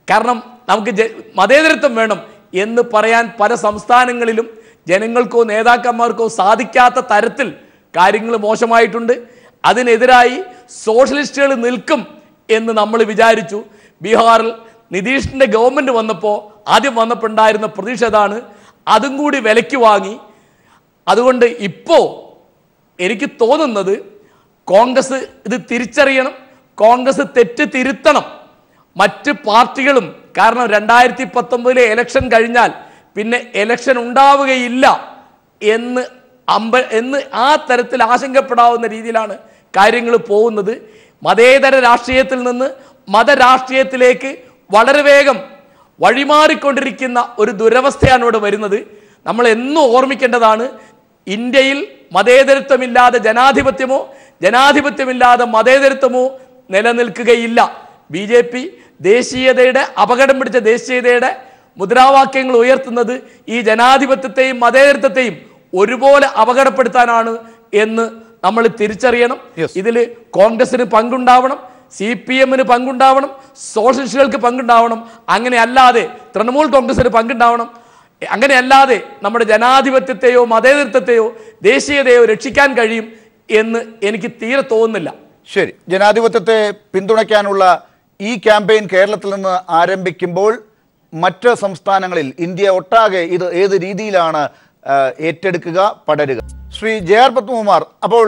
കാരണം നമുക്ക് മതേതരത്വം വേണം എന്ന് പറയാൻ പല സംസ്ഥാനങ്ങളിലും ജനങ്ങൾക്കോ നേതാക്കന്മാർക്കോ സാധിക്കാത്ത തരത്തിൽ കാര്യങ്ങൾ മോശമായിട്ടുണ്ട്. അതിനെതിരായി സോഷ്യലിസ്റ്റുകൾ നിൽക്കും എന്ന് നമ്മൾ വിചാരിച്ചു. ബീഹാറിൽ നിതീഷിൻ്റെ ഗവൺമെൻറ് ആദ്യം വന്നപ്പോൾ ഉണ്ടായിരുന്ന പ്രതീക്ഷ അതാണ്. അതും കൂടി വിലയ്ക്ക് വാങ്ങി. അതുകൊണ്ട് ഇപ്പോൾ എനിക്ക് തോന്നുന്നത് കോൺഗ്രസ് ഇത് തിരിച്ചറിയണം, കോൺഗ്രസ് തെറ്റ് തിരുത്തണം. മറ്റ് പാർട്ടികളും, കാരണം 2019 ഇലക്ഷൻ കഴിഞ്ഞാൽ പിന്നെ ഇലക്ഷൻ ഉണ്ടാവുകയില്ല എന്ന് ആ തരത്തിൽ ആശങ്കപ്പെടാവുന്ന രീതിയിലാണ് കാര്യങ്ങൾ പോകുന്നത്. മതേതര രാഷ്ട്രീയത്തിൽ നിന്ന് മതരാഷ്ട്രീയത്തിലേക്ക് വളരെ വേഗം വഴിമാറിക്കൊണ്ടിരിക്കുന്ന ഒരു ദുരവസ്ഥയാണ് ഇവിടെ വരുന്നത്. നമ്മൾ എന്നും ഓർമ്മിക്കേണ്ടതാണ്, ഇന്ത്യയിൽ മതേതരത്വമില്ലാതെ ജനാധിപത്യമോ ജനാധിപത്യമില്ലാതെ മതേതരത്വമോ നിലനിൽക്കുകയില്ല. BJP ദേശീയതയുടെ അപകടം പിടിച്ച ദേശീയതയുടെ മുദ്രാവാക്യങ്ങൾ ഉയർത്തുന്നത് ഈ ജനാധിപത്യത്തെയും മതേതരത്വത്തെയും ഒരുപോലെ അപകടപ്പെടുത്താനാണ് എന്ന് നമ്മൾ തിരിച്ചറിയണം. ഇതിൽ കോൺഗ്രസിന് പങ്കുണ്ടാവണം, CPM-ന് പങ്കുണ്ടാവണം, സോഷ്യലിസ്റ്റുകൾക്ക് പങ്കുണ്ടാവണം. അങ്ങനെയല്ലാതെ തൃണമൂൽ കോൺഗ്രസിന് പങ്കുണ്ടാവണം. അങ്ങനെയല്ലാതെ നമ്മുടെ ജനാധിപത്യത്തെയോ മതേതരത്വത്തെയോ ദേശീയതയോ രക്ഷിക്കാൻ കഴിയും എന്ന് എനിക്ക് തീരെ തോന്നുന്നില്ല. ശരി, ജനാധിപത്യത്തെ പിന്തുണയ്ക്കാനുള്ള ഈ ക്യാമ്പയിൻ കേരളത്തിൽ നിന്ന് ആരംഭിക്കുമ്പോൾ മറ്റ് സംസ്ഥാനങ്ങളിൽ ഇന്ത്യ ഒട്ടാകെ ഇത് ഏത് രീതിയിലാണ് ഏറ്റെടുക്കുക, പടരുക? ശ്രീ JR പത്മകുമാർ, അപ്പോൾ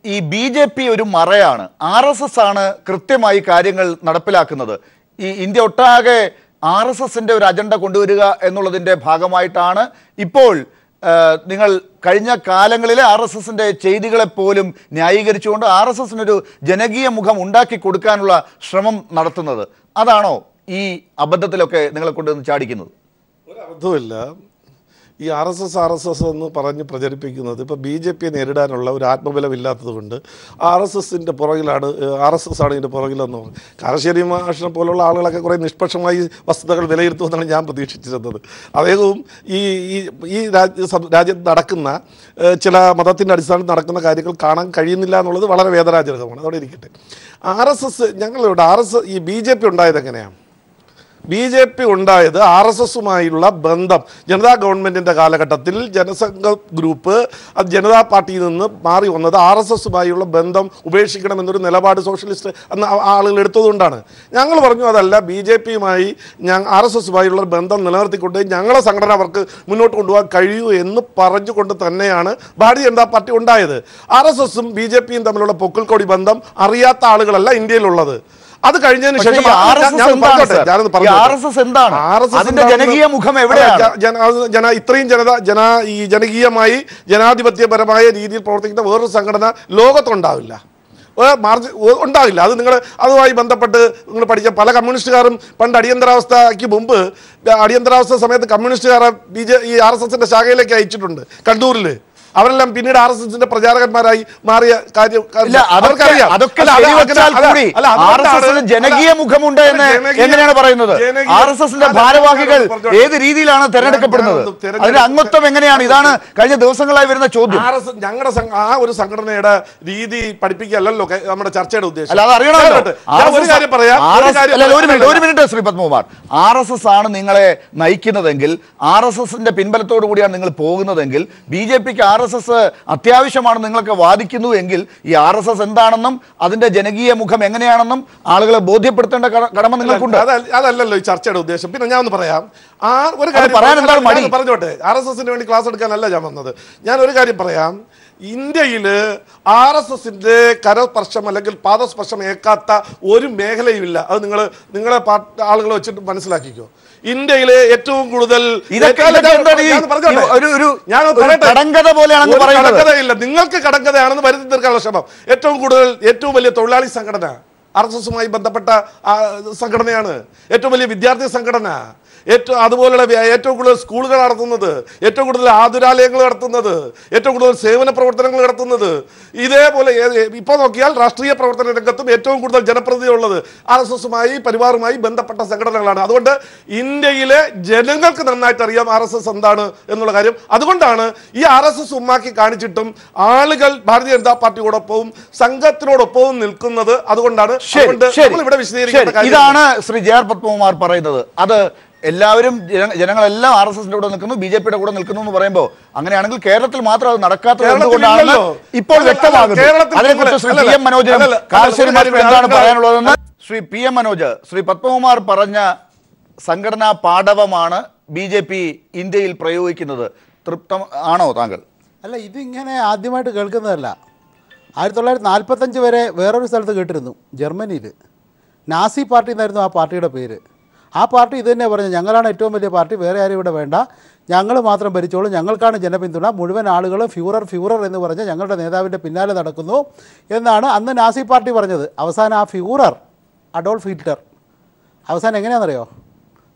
ഈ BJP ഒരു മറയാണ്, RSS ആണ് കൃത്യമായി കാര്യങ്ങൾ നടപ്പിലാക്കുന്നത്. ഈ ഇന്ത്യ ഒട്ടാകെ RSSന്റെ ഒരു അജണ്ട കൊണ്ടുവരിക എന്നുള്ളതിൻ്റെ ഭാഗമായിട്ടാണ് ഇപ്പോൾ നിങ്ങൾ കഴിഞ്ഞ കാലങ്ങളിലെ RSSന്റെ ചെയ്തികളെ പോലും ന്യായീകരിച്ചുകൊണ്ട് RSSനൊരു ജനകീയ മുഖം ഉണ്ടാക്കി കൊടുക്കാനുള്ള ശ്രമം നടത്തുന്നത്. അതാണോ ഈ അബദ്ധത്തിലൊക്കെ നിങ്ങളെ കൊണ്ടുവന്ന് ചാടിക്കുന്നത്? ഒരബദ്ധമില്ല. ഈ RSS എന്ന് പറഞ്ഞ് പ്രചരിപ്പിക്കുന്നത് ഇപ്പോൾ BJP നേരിടാനുള്ള ഒരു ആത്മബലമില്ലാത്തത് കൊണ്ട് RSSൻ്റെ പുറകിലാണ്, RSS ആണ് ഇതിൻ്റെ പുറകിലെന്ന് പറഞ്ഞു. കാരശ്ശേരി മാഷിനെ പോലുള്ള ആളുകളൊക്കെ കുറേ നിഷ്പക്ഷമായി വസ്തുതകൾ വിലയിരുത്തുമെന്നാണ് ഞാൻ പ്രതീക്ഷിച്ചിരുന്നത്. അദ്ദേഹവും ഈ രാജ്യത്ത് നടക്കുന്ന ചില മതത്തിൻ്റെ അടിസ്ഥാനത്തിൽ നടക്കുന്ന കാര്യങ്ങൾ കാണാൻ കഴിയുന്നില്ല എന്നുള്ളത് വളരെ വേദനാജനകമാണ്. അതോടെ ഇരിക്കട്ടെ. RSS ഞങ്ങളിവിടെ ഈ BJP ഉണ്ടായത് എങ്ങനെയാണ്? BJP ഉണ്ടായത് RSSുമായുള്ള ബന്ധം ജനതാ ഗവൺമെൻറ്റിൻ്റെ കാലഘട്ടത്തിൽ ജനസംഘ ഗ്രൂപ്പ് അത് ജനതാ പാർട്ടിയിൽ നിന്ന് മാറി വന്നത് RSSുമായുള്ള ബന്ധം ഉപേക്ഷിക്കണമെന്നൊരു നിലപാട് സോഷ്യലിസ്റ്റ് എന്ന ആളുകൾ എടുത്തതുകൊണ്ടാണ്. ഞങ്ങൾ പറഞ്ഞു അതല്ല, BJPയുമായി RSSുമായുള്ള ബന്ധം നിലനിർത്തിക്കൊണ്ട് ഞങ്ങളെ സംഘടന അവർക്ക് മുന്നോട്ട് കൊണ്ടുപോകാൻ കഴിയൂ എന്ന് പറഞ്ഞുകൊണ്ട് തന്നെയാണ് ഭാരതീയ ജനതാ പാർട്ടി ഉണ്ടായത്. RSSും BJPയും തമ്മിലുള്ള പൊക്കിൾക്കൊടി ബന്ധം അറിയാത്ത ആളുകളല്ല ഇന്ത്യയിലുള്ളത്. അത് കഴിഞ്ഞതിന് ശേഷം ജനകീയ മുഖം എവിടെയാണ്? ഇത്രയും ഈ ജനകീയമായി ജനാധിപത്യപരമായ രീതിയിൽ പ്രവർത്തിക്കുന്ന വേറൊരു സംഘടന ലോകത്തുണ്ടാവില്ല, ഉണ്ടാവില്ല. അത് നിങ്ങൾ അതുമായി ബന്ധപ്പെട്ട് നിങ്ങൾ പഠിച്ച പല കമ്മ്യൂണിസ്റ്റുകാരും പണ്ട് അടിയന്തരാവസ്ഥയ്ക്ക് മുമ്പ് അടിയന്തരാവസ്ഥ സമയത്ത് കമ്മ്യൂണിസ്റ്റുകാരെ ഈ RSSന്റെ ശാഖയിലേക്ക് അയച്ചിട്ടുണ്ട് കണ്ണൂരിൽ. അവരെല്ലാം പിന്നീട് RSSന്റെ പ്രചാരകന്മാരായി മാറിയ കാര്യം ജനകീയ മുഖമുണ്ട് എന്ന് എങ്ങനെയാണ് പറയുന്നത്? RSSന്റെ ഭാരവാഹികൾ ഏത് രീതിയിലാണ് തെരഞ്ഞെടുക്കപ്പെടുന്നത്? അതിന്റെ അംഗത്വം എങ്ങനെയാണ്? ഇതാണ് കഴിഞ്ഞ ദിവസങ്ങളായി വരുന്ന ചോദ്യം. ഞങ്ങളുടെ ആ ഒരു സംഘടനയുടെ രീതി പഠിപ്പിക്കുകയല്ലോ നമ്മുടെ ചർച്ചയുടെ ഉദ്ദേശം. അല്ല, അത് അറിയണമല്ലോ. ഒരു മിനിറ്റ് ശ്രീ പത്മകുമാർ, RSS ആണ് നിങ്ങളെ നയിക്കുന്നതെങ്കിൽ, RSSന്റെ പിൻബലത്തോടു കൂടിയാണ് നിങ്ങൾ പോകുന്നതെങ്കിൽ, BJPക്ക് RSS അത്യാവശ്യമാണ് നിങ്ങളൊക്കെ വാദിക്കുന്നു എങ്കിൽ ഈ RSS എന്താണെന്നും അതിന്റെ ജനകീയ മുഖം എങ്ങനെയാണെന്നും ആളുകളെ ബോധ്യപ്പെടുത്തേണ്ട കടമ നിങ്ങൾക്കുണ്ട്. അതല്ലല്ലോ ഈ ചർച്ചയുടെ ഉദ്ദേശം. പിന്നെ ഞാൻ ഒന്ന് പറയാം, ഒരു കാര്യം പറഞ്ഞോട്ടെ. RSSന് വേണ്ടി ക്ലാസ് എടുക്കാനല്ല ഞാൻ വന്നത്. ഞാൻ ഒരു കാര്യം പറയാം. ഇന്ത്യയിൽ RSSന്റെ കരസ്പർശം അല്ലെങ്കിൽ പാദസ്പർശം ഏൽക്കാത്ത ഒരു മേഖലയുമില്ല. അത് നിങ്ങളെ ആളുകൾ വെച്ചിട്ട് മനസ്സിലാക്കിക്കോ. ഇന്ത്യയിലെ ഏറ്റവും കൂടുതൽ കടങ്കഥയില്ല, നിങ്ങൾക്ക് കടങ്കഥയാണെന്ന് വരുത്തി തീർക്കാനുള്ള ശ്രമം. ഏറ്റവും വലിയ തൊഴിലാളി സംഘടന RSSുമായി ബന്ധപ്പെട്ട സംഘടനയാണ്. ഏറ്റവും വലിയ വിദ്യാർത്ഥി സംഘടന, അതുപോലുള്ള ഏറ്റവും കൂടുതൽ സ്കൂളുകൾ നടത്തുന്നത്, ഏറ്റവും കൂടുതൽ ആതുരാലയങ്ങൾ നടത്തുന്നത്, ഏറ്റവും കൂടുതൽ സേവന പ്രവർത്തനങ്ങൾ നടത്തുന്നത്. ഇതേപോലെ ഇപ്പോൾ നോക്കിയാൽ രാഷ്ട്രീയ പ്രവർത്തന രംഗത്തും ഏറ്റവും കൂടുതൽ ജനപ്രതിനിധി ഉള്ളത് RSSുമായി പരിവാറുമായി ബന്ധപ്പെട്ട സംഘടനകളാണ്. അതുകൊണ്ട് ഇന്ത്യയിലെ ജനങ്ങൾക്ക് നന്നായിട്ട് അറിയാം RSS എന്താണ് എന്നുള്ള കാര്യം. അതുകൊണ്ടാണ് ഈ RSS ഉമ്മാക്കി കാണിച്ചിട്ടും ആളുകൾ ഭാരതീയ ജനതാ പാർട്ടിയോടൊപ്പവും സംഘത്തിനോടൊപ്പവും നിൽക്കുന്നത്. അതുകൊണ്ടാണ് ഇവിടെ വിശദീകരിക്കേണ്ട കാര്യം. ഇതാണ് ശ്രീ JR പത്മകുമാർ പറയുന്നത്. അത് എല്ലാവരും ജനങ്ങളെല്ലാം RSSന്റെ കൂടെ നിൽക്കുന്നു, BJPയുടെ കൂടെ നിൽക്കുന്നു എന്ന് പറയുമ്പോൾ അങ്ങനെയാണെങ്കിൽ കേരളത്തിൽ മാത്രം അത് നടക്കാത്തത് എന്തുകൊണ്ടാണ് ഇപ്പോൾ വ്യക്തമാകുന്നത്. അതിനെക്കുറിച്ച് ശ്രീ PM മനോജ് എന്താണ് പറയാനുള്ളതെന്ന് ശ്രീ PM മനോജ്, ശ്രീ പത്മകുമാർ പറഞ്ഞ സംഘടനാ പാടവമാണ് BJP ഇന്ത്യയിൽ പ്രയോഗിക്കുന്നത്. തൃപ്തം ആണോ താങ്കൾ? അല്ല, ഇതിങ്ങനെ ആദ്യമായിട്ട് കേൾക്കുന്നതല്ല. 1945 വരെ വേറൊരു സ്ഥലത്ത് കേട്ടിരുന്നു, ജർമ്മനിയിൽ. നാസി പാർട്ടി എന്നായിരുന്നു ആ പാർട്ടിയുടെ പേര്. ആ പാർട്ടി ഇത് തന്നെ പറഞ്ഞു, ഞങ്ങളാണ് ഏറ്റവും വലിയ പാർട്ടി, വേറെ ആരും ഇവിടെ വേണ്ട, ഞങ്ങൾ മാത്രം ഭരിച്ചോളൂ, ഞങ്ങൾക്കാണ് ജനപിന്തുണ, മുഴുവൻ ആളുകളും ഫ്യൂറർ എന്ന് പറഞ്ഞ് ഞങ്ങളുടെ നേതാവിൻ്റെ പിന്നാലെ നടക്കുന്നു എന്നാണ് അന്ന് നാസി പാർട്ടി പറഞ്ഞത്. അവസാനം ആ ഫ്യൂറർ അഡോൾഫ് ഹിറ്റ്ലർ അവസാനം എങ്ങനെയാണെന്നറിയോ?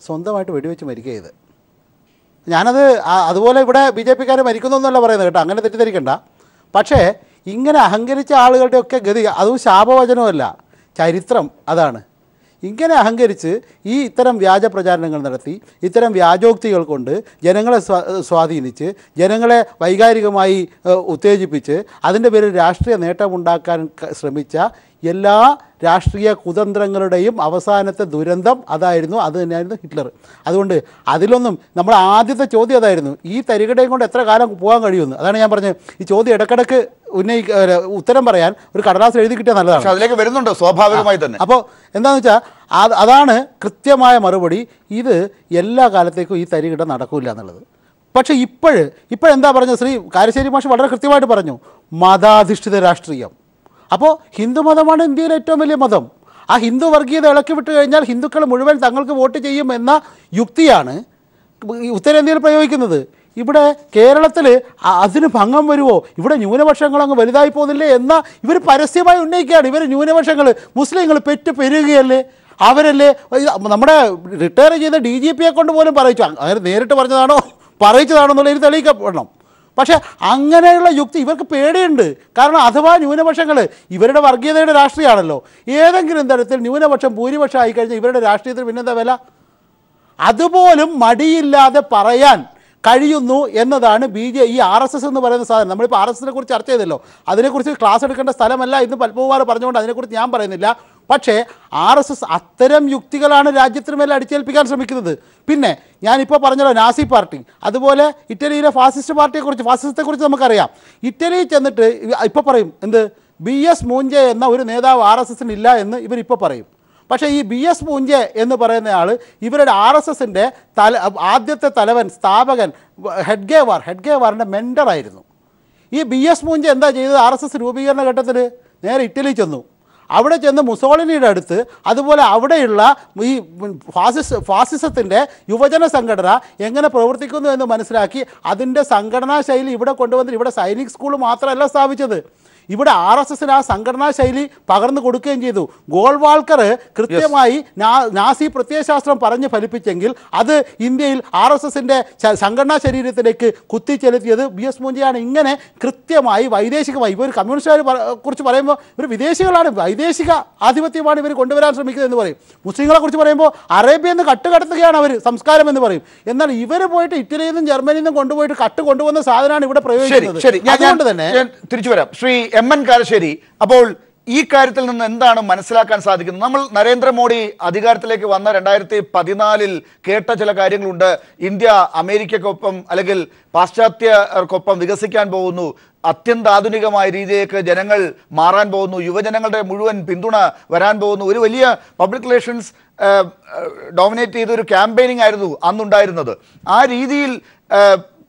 സ്വന്തമായിട്ട് വെടിവെച്ച് മരിക്കുക ചെയ്ത്. ഞാനത് അതുപോലെ ഇവിടെ BJP-ക്കാർ മരിക്കുന്നു എന്നല്ല പറയുന്നത് കേട്ടോ, അങ്ങനെ തെറ്റിദ്ധരിക്കണ്ട. പക്ഷേ ഇങ്ങനെ അഹങ്കരിച്ച ആളുകളുടെയൊക്കെ ഗതി, അതും ശാപവചനമല്ല, ചരിത്രം അതാണ്. ഇങ്ങനെ അഹങ്കരിച്ച് ഇത്തരം വ്യാജ പ്രചാരണങ്ങൾ നടത്തി, ഇത്തരം വ്യാജോക്തികൾ കൊണ്ട് ജനങ്ങളെ സ്വാധീനിച്ച്, ജനങ്ങളെ വൈകാരികമായി ഉത്തേജിപ്പിച്ച് അതിൻ്റെ പേരിൽ രാഷ്ട്രീയ നേട്ടമുണ്ടാക്കാൻ ശ്രമിച്ച എല്ലാ രാഷ്ട്രീയ കുതന്ത്രങ്ങളുടെയും അവസാനത്തെ ദുരന്തം അതായിരുന്നു. അത് തന്നെയായിരുന്നു ഹിറ്റ്ലർ. അതുകൊണ്ട് അതിലൊന്നും നമ്മൾ ആദ്യത്തെ ചോദ്യം അതായിരുന്നു, ഈ തരികടയും കൊണ്ട് എത്ര കാലം പോകാൻ കഴിയുമെന്ന്. അതാണ് ഞാൻ പറഞ്ഞത്, ഈ ചോദ്യം ഇടക്കിടക്ക് ഉത്തരം പറയാൻ ഒരു കടലാസ് എഴുതി കിട്ടിയാൽ നല്ലതാണ്. അതിലേക്ക് വരുന്നുണ്ട് സ്വാഭാവികമായി തന്നെ. അപ്പോൾ എന്താണെന്ന് വെച്ചാൽ അതാണ് കൃത്യമായ മറുപടി. ഇത് എല്ലാ കാലത്തേക്കും ഈ തരികിട നടക്കില്ല എന്നുള്ളത്. പക്ഷേ ഇപ്പോഴെന്താ പറഞ്ഞത്, ശ്രീ കാരശ്ശേരി മാഷ് വളരെ കൃത്യമായിട്ട് പറഞ്ഞു, മതാധിഷ്ഠിത രാഷ്ട്രീയം. അപ്പോൾ ഹിന്ദുമതമാണ് ഇന്ത്യയിലെ ഏറ്റവും വലിയ മതം. ആ ഹിന്ദു വർഗീയത ഇളക്കി വിട്ട് കഴിഞ്ഞാൽ ഹിന്ദുക്കൾ മുഴുവൻ തങ്ങൾക്ക് വോട്ട് ചെയ്യും എന്ന യുക്തിയാണ് ഉത്തരേന്ത്യയിൽ പ്രയോഗിക്കുന്നത്. ഇവിടെ കേരളത്തിൽ അതിന് ഭംഗം വരുമോ, ഇവിടെ ന്യൂനപക്ഷങ്ങളങ്ങ് വലുതായി പോകുന്നില്ലേ എന്ന ഇവർ പരസ്യമായി ഉന്നയിക്കുകയാണ്. ഇവർ ന്യൂനപക്ഷങ്ങൾ മുസ്ലിങ്ങൾ പെരുകുകയല്ലേ, അവരല്ലേ നമ്മുടെ റിട്ടയർ ചെയ്ത DGP-യെ കൊണ്ട് പോലും പറയിച്ചു. അങ്ങനെ നേരിട്ട് പറഞ്ഞതാണോ പറയിച്ചതാണോ എന്നുള്ളത് തെളിയിക്കപ്പെടണം. പക്ഷേ അങ്ങനെയുള്ള യുക്തി ഇവർക്ക് പേടിയുണ്ട്. കാരണം അഥവാ ന്യൂനപക്ഷങ്ങൾ ഇവരുടെ വർഗീയതയുടെ രാഷ്ട്രീയമാണല്ലോ, ഏതെങ്കിലും തരത്തിൽ ന്യൂനപക്ഷം ഭൂരിപക്ഷം ആയിക്കഴിഞ്ഞാൽ ഇവരുടെ രാഷ്ട്രീയത്തിൽ പിന്നെന്താ വില? അതുപോലും മടിയില്ലാതെ പറയാൻ കഴിയുന്നു എന്നതാണ് ഈ RSS എന്ന് പറയുന്ന സാധനം. നമ്മളിപ്പോൾ RSS-നെ കുറിച്ച് ചർച്ച ചെയ്തല്ലോ, അതിനെക്കുറിച്ച് ക്ലാസ് എടുക്കേണ്ട സ്ഥലമല്ല ഇന്ന് പത്മകുമാർ പറഞ്ഞുകൊണ്ട് അതിനെക്കുറിച്ച് ഞാൻ പറയുന്നില്ല. പക്ഷേ RSS അത്തരം യുക്തികളാണ് രാജ്യത്തിന് മേലെ അടിച്ചേൽപ്പിക്കാൻ ശ്രമിക്കുന്നത്. പിന്നെ ഞാനിപ്പോൾ പറഞ്ഞല്ലോ നാസി പാർട്ടി, അതുപോലെ ഇറ്റലിയിലെ ഫാസിസത്തെക്കുറിച്ച് നമുക്കറിയാം. ഇറ്റലിയിൽ ചെന്നിട്ട് ഇപ്പോൾ പറയും എന്ത്, BS മൂഞ്ചെ എന്ന ഒരു നേതാവ് RSS-ന് ഇല്ല എന്ന് ഇവരിപ്പോൾ പറയും. പക്ഷേ ഈ BS മൂഞ്ചെ എന്ന് പറയുന്നയാൾ ഇവരുടെ RSS-ൻ്റെ ആദ്യത്തെ തലവൻ, സ്ഥാപകൻ ഹെഡ്ഗേവാറിൻ്റെ മെൻറ്ററായിരുന്നു. ഈ BS മൂഞ്ചെ എന്താ ചെയ്തത്, RSS രൂപീകരണ ഘട്ടത്തിൽ നേരെ ഇറ്റലി ചെന്നു. അവിടെ ചെന്ന് മുസോളിനിയുടെ അടുത്ത്, അതുപോലെ അവിടെയുള്ള ഈ ഫാസിസത്തിൻ്റെ യുവജന സംഘടന എങ്ങനെ പ്രവർത്തിക്കുന്നു എന്ന് മനസ്സിലാക്കി അതിൻ്റെ സംഘടനാ ശൈലി ഇവിടെ കൊണ്ടുവന്നിട്ട് ഇവിടെ സൈനിക് സ്കൂൾ മാത്രമല്ല സ്ഥാപിച്ചത്, ഇവിടെ RSS-ന് ആ സംഘടനാ ശൈലി പകർന്നു കൊടുക്കുകയും ചെയ്തു. ഗോൾവാൾക്കർ കൃത്യമായി നാസി പ്രത്യയശാസ്ത്രം പറഞ്ഞ് ഫലിപ്പിച്ചെങ്കിൽ അത് ഇന്ത്യയിൽ RSS-ന്റെ സംഘടനാ ശരീരത്തിലേക്ക് കുത്തിച്ചെലുത്തിയത് BS മൂഞ്ചയാണ്. ഇങ്ങനെ കൃത്യമായി വൈദേശികമായി ഇവർ കമ്മ്യൂണിസ്റ്റുകാരെ കുറിച്ച് പറയുമ്പോൾ ഇവർ വിദേശികളാണ്, വൈദേശിക ആധിപത്യമാണ് ഇവർ കൊണ്ടുവരാൻ ശ്രമിക്കുന്നത് എന്ന് പറയും. മുസ്ലിങ്ങളെ കുറിച്ച് പറയുമ്പോൾ അറേബ്യയിൽ നിന്ന് കട്ടുകടത്തുകയാണ് അവർ സംസ്കാരം എന്ന് പറയും. എന്നാൽ ഇവർ പോയിട്ട് ഇറ്റലിയിൽ നിന്നും ജർമ്മനിയിൽ നിന്നും കൊണ്ടുപോയിട്ട് കൊണ്ടുവന്ന സാധനമാണ് ഇവിടെ പ്രയോഗിക്കുന്നത്. അതുകൊണ്ട് തന്നെ തിരിച്ചു വരാം. ശ്രീ MN കാരശ്ശേരി, അപ്പോൾ ഈ കാര്യത്തിൽ നിന്ന് എന്താണ് മനസ്സിലാക്കാൻ സാധിക്കുന്നത്? നമ്മൾ നരേന്ദ്രമോദി അധികാരത്തിലേക്ക് വന്ന 2014 കേട്ട ചില കാര്യങ്ങളുണ്ട്. ഇന്ത്യ അമേരിക്കക്കൊപ്പം അല്ലെങ്കിൽ പാശ്ചാത്യർക്കൊപ്പം വികസിക്കാൻ പോകുന്നു, അത്യന്താധുനികമായ രീതിയിലേക്ക് ജനങ്ങൾ മാറാൻ പോകുന്നു, യുവജനങ്ങളുടെ മുഴുവൻ പിന്തുണ വരാൻ പോകുന്നു. ഒരു വലിയ പബ്ലിക് റിലേഷൻസ് ഡോമിനേറ്റ് ചെയ്തൊരു ക്യാമ്പയിനിങ് ആയിരുന്നു അന്നുണ്ടായിരുന്നത്. ആ രീതിയിൽ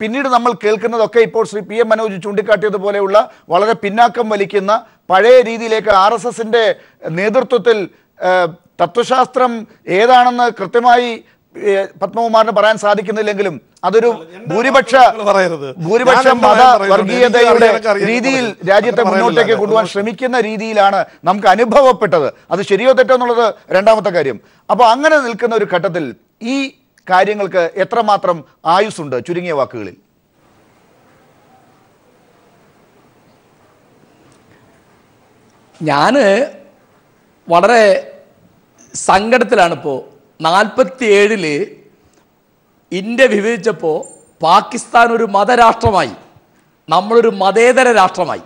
പിന്നീട് നമ്മൾ കേൾക്കുന്നതൊക്കെ ഇപ്പോൾ ശ്രീ PM മനോജ് ചൂണ്ടിക്കാട്ടിയതുപോലെയുള്ള വളരെ പിന്നാക്കം വലിക്കുന്ന പഴയ രീതിയിലേക്ക് RSS-ന്റെ നേതൃത്വത്തിൽ തത്വശാസ്ത്രം ഏതാണെന്ന് കൃത്യമായി പത്മകുമാറിന് പറയാൻ സാധിക്കുന്നില്ലെങ്കിലും അതൊരു ഭൂരിപക്ഷ മത വർഗീയതയുടെ രീതിയിൽ രാജ്യത്തെ മുന്നോട്ടേക്ക് കൊണ്ടുപോകാൻ ശ്രമിക്കുന്ന രീതിയിലാണ് നമുക്ക് അനുഭവപ്പെട്ടത്. അത് ശരിയോ തെറ്റോ എന്നുള്ളത് രണ്ടാമത്തെ കാര്യം. അപ്പോൾ അങ്ങനെ നിൽക്കുന്ന ഒരു ഘട്ടത്തിൽ ഈ കാര്യങ്ങൾക്ക് എത്രമാത്രം ആയുസ്സുണ്ട്? ചുരുങ്ങിയ വാക്കുകളിൽ. ഞാൻ വളരെ സങ്കടത്തിലാണിപ്പോൾ. 47 ഇന്ത്യ വിഭജിച്ചപ്പോൾ പാകിസ്ഥാൻ ഒരു മതരാഷ്ട്രമായി, നമ്മളൊരു മതേതര രാഷ്ട്രമായി.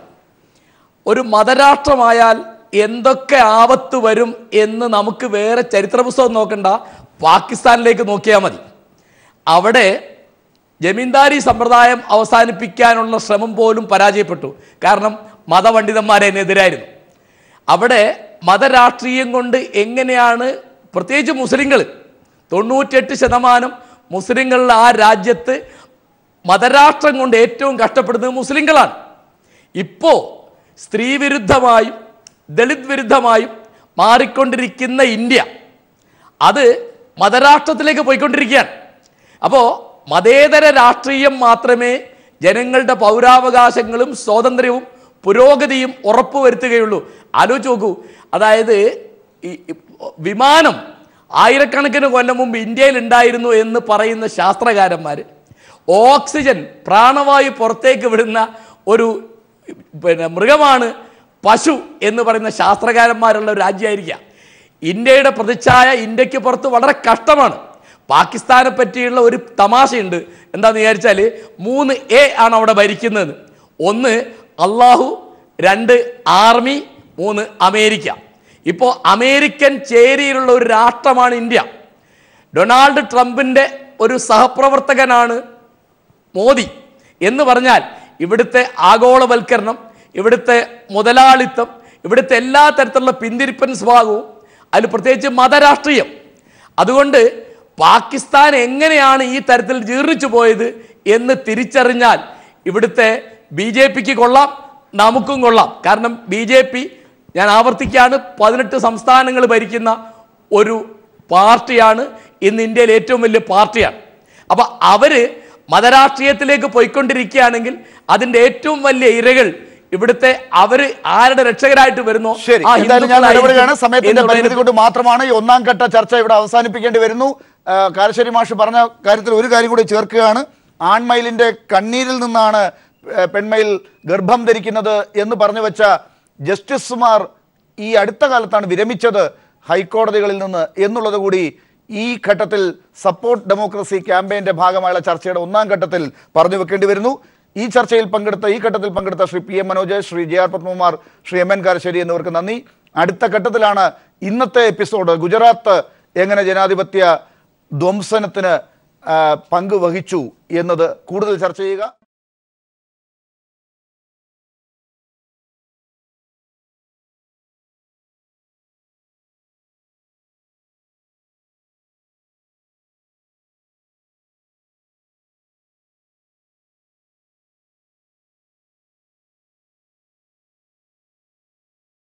ഒരു മതരാഷ്ട്രമായാൽ എന്തൊക്കെ ആപത്ത് വരും എന്ന് നമുക്ക് വേറെ ചരിത്ര പുസ്തകം നോക്കണ്ട, പാകിസ്ഥാനിലേക്ക് നോക്കിയാൽ മതി. അവിടെ ജമീന്ദാരി സമ്പ്രദായം അവസാനിപ്പിക്കാനുള്ള ശ്രമം പോലും പരാജയപ്പെട്ടു. കാരണം മതപണ്ഡിതന്മാരെതിരായിരുന്നു. അവിടെ മതരാഷ്ട്രീയം കൊണ്ട് എങ്ങനെയാണ്, പ്രത്യേകിച്ച് മുസ്ലിങ്ങൾ 98% മുസ്ലിങ്ങളുടെ ആ രാജ്യത്ത് മതരാഷ്ട്രം കൊണ്ട് ഏറ്റവും കഷ്ടപ്പെടുന്നത് മുസ്ലിങ്ങളാണ്. ഇപ്പോൾ സ്ത്രീ വിരുദ്ധമായും ദളിത് വിരുദ്ധമായും മാറിക്കൊണ്ടിരിക്കുന്ന ഇന്ത്യ അത് മതരാഷ്ട്രത്തിലേക്ക് പോയിക്കൊണ്ടിരിക്കുകയാണ്. അപ്പോൾ മതേതര രാഷ്ട്രീയം മാത്രമേ ജനങ്ങളുടെ പൗരാവകാശങ്ങളും സ്വാതന്ത്ര്യവും പുരോഗതിയും ഉറപ്പുവരുത്തുകയുള്ളൂ. ആലോചിച്ച് നോക്കൂ, അതായത് ഈ വിമാനം 1000 കണക്കിന് കൊല്ലം മുമ്പ് ഇന്ത്യയിൽ ഉണ്ടായിരുന്നു എന്ന് പറയുന്ന ശാസ്ത്രകാരന്മാർ ഓക്സിജൻ പ്രാണവായു പുറത്തേക്ക് വിടുന്ന ഒരു മൃഗമാണ് പശു എന്ന് പറയുന്ന ശാസ്ത്രകാരന്മാരുള്ള ഒരു രാജ്യമായിരിക്കാം. ഇന്ത്യയുടെ പ്രതിച്ഛായ ഇന്ത്യക്ക് പുറത്ത് വളരെ കഷ്ടമാണ്. പാകിസ്ഥാനെ പറ്റിയുള്ള ഒരു തമാശയുണ്ട്. എന്താന്ന് വിചാരിച്ചാൽ 3A ആണ് അവിടെ ഭരിക്കുന്നത്. 1 അള്ളാഹു, 2 ആർമി, 3 അമേരിക്ക. ഇപ്പോൾ അമേരിക്കൻ ചേരിയിലുള്ള ഒരു രാഷ്ട്രമാണ് ഇന്ത്യ. ഡൊണാൾഡ് ട്രംപിൻ്റെ ഒരു സഹപ്രവർത്തകനാണ് മോദി. എന്ന് പറഞ്ഞാൽ ഇവിടുത്തെ ആഗോളവൽക്കരണം, ഇവിടുത്തെ മുതലാളിത്തം, ഇവിടുത്തെ എല്ലാ തരത്തിലുള്ള പിന്തിരിപ്പൻ സ്വഭാവവും, അതിൽ പ്രത്യേകിച്ച് മതരാഷ്ട്രീയം. അതുകൊണ്ട് പാകിസ്ഥാൻ എങ്ങനെയാണ് ഈ തരത്തിൽ ജീർണിച്ചു പോയത് എന്ന് തിരിച്ചറിഞ്ഞാൽ ഇവിടുത്തെ BJPക്ക് കൊള്ളാം, നമുക്കും കൊള്ളാം. കാരണം BJP, ഞാൻ ആവർത്തിക്കുകയാണ്, 18 സംസ്ഥാനങ്ങൾ ഭരിക്കുന്ന ഒരു പാർട്ടിയാണ്. ഇന്ന് ഇന്ത്യയിലെ ഏറ്റവും വലിയ പാർട്ടിയാണ്. അപ്പം അവർ മതരാഷ്ട്രീയത്തിലേക്ക് പോയിക്കൊണ്ടിരിക്കുകയാണെങ്കിൽ അതിൻ്റെ ഏറ്റവും വലിയ ഇരകൾ ഇവിടുത്തെ അവര് ആരുടെ രക്ഷകരായിട്ട് വരുന്നോ. ശരി, എന്തായാലും ഞാൻ ഇടപെടുകയാണ്. സമയത്തിന്റെ പരിമിതി കൊണ്ട് മാത്രമാണ് ഈ ഒന്നാം ഘട്ട ചർച്ച ഇവിടെ അവസാനിപ്പിക്കേണ്ടി വരുന്നു. കാരശ്ശേരി മാഷ് പറഞ്ഞ കാര്യത്തിൽ ഒരു കാര്യം കൂടി ചേർക്കുകയാണ്. ആൺമയിലിന്റെ കണ്ണീരിൽ നിന്നാണ് പെൺമയിൽ ഗർഭം ധരിക്കുന്നത് എന്ന് പറഞ്ഞു വെച്ച ജസ്റ്റിസുമാർ ഈ അടുത്ത കാലത്താണ് വിരമിച്ചത് ഹൈക്കോടതികളിൽ നിന്ന് എന്നുള്ളത് കൂടി ഈ ഘട്ടത്തിൽ സപ്പോർട്ട് ഡെമോക്രസി ക്യാമ്പയിന്റെ ഭാഗമായുള്ള ചർച്ചയുടെ ഒന്നാം ഘട്ടത്തിൽ പറഞ്ഞു വെക്കേണ്ടി വരുന്നു. ഈ ചർച്ചയിൽ ഈ ഘട്ടത്തിൽ പങ്കെടുത്ത Shri PM Manoj, Shri JR Padmakumar, Shri MN Karassery എന്നിവർക്ക് നന്ദി. അടുത്ത ഘട്ടത്തിലാണ് ഇന്നത്തെ എപ്പിസോഡ് ഗുജറാത്ത് എങ്ങനെ ജനാധിപത്യ ധ്വംസനത്തിന് പങ്ക് വഹിച്ചു എന്നത് കൂടുതൽ ചർച്ച ചെയ്യുക.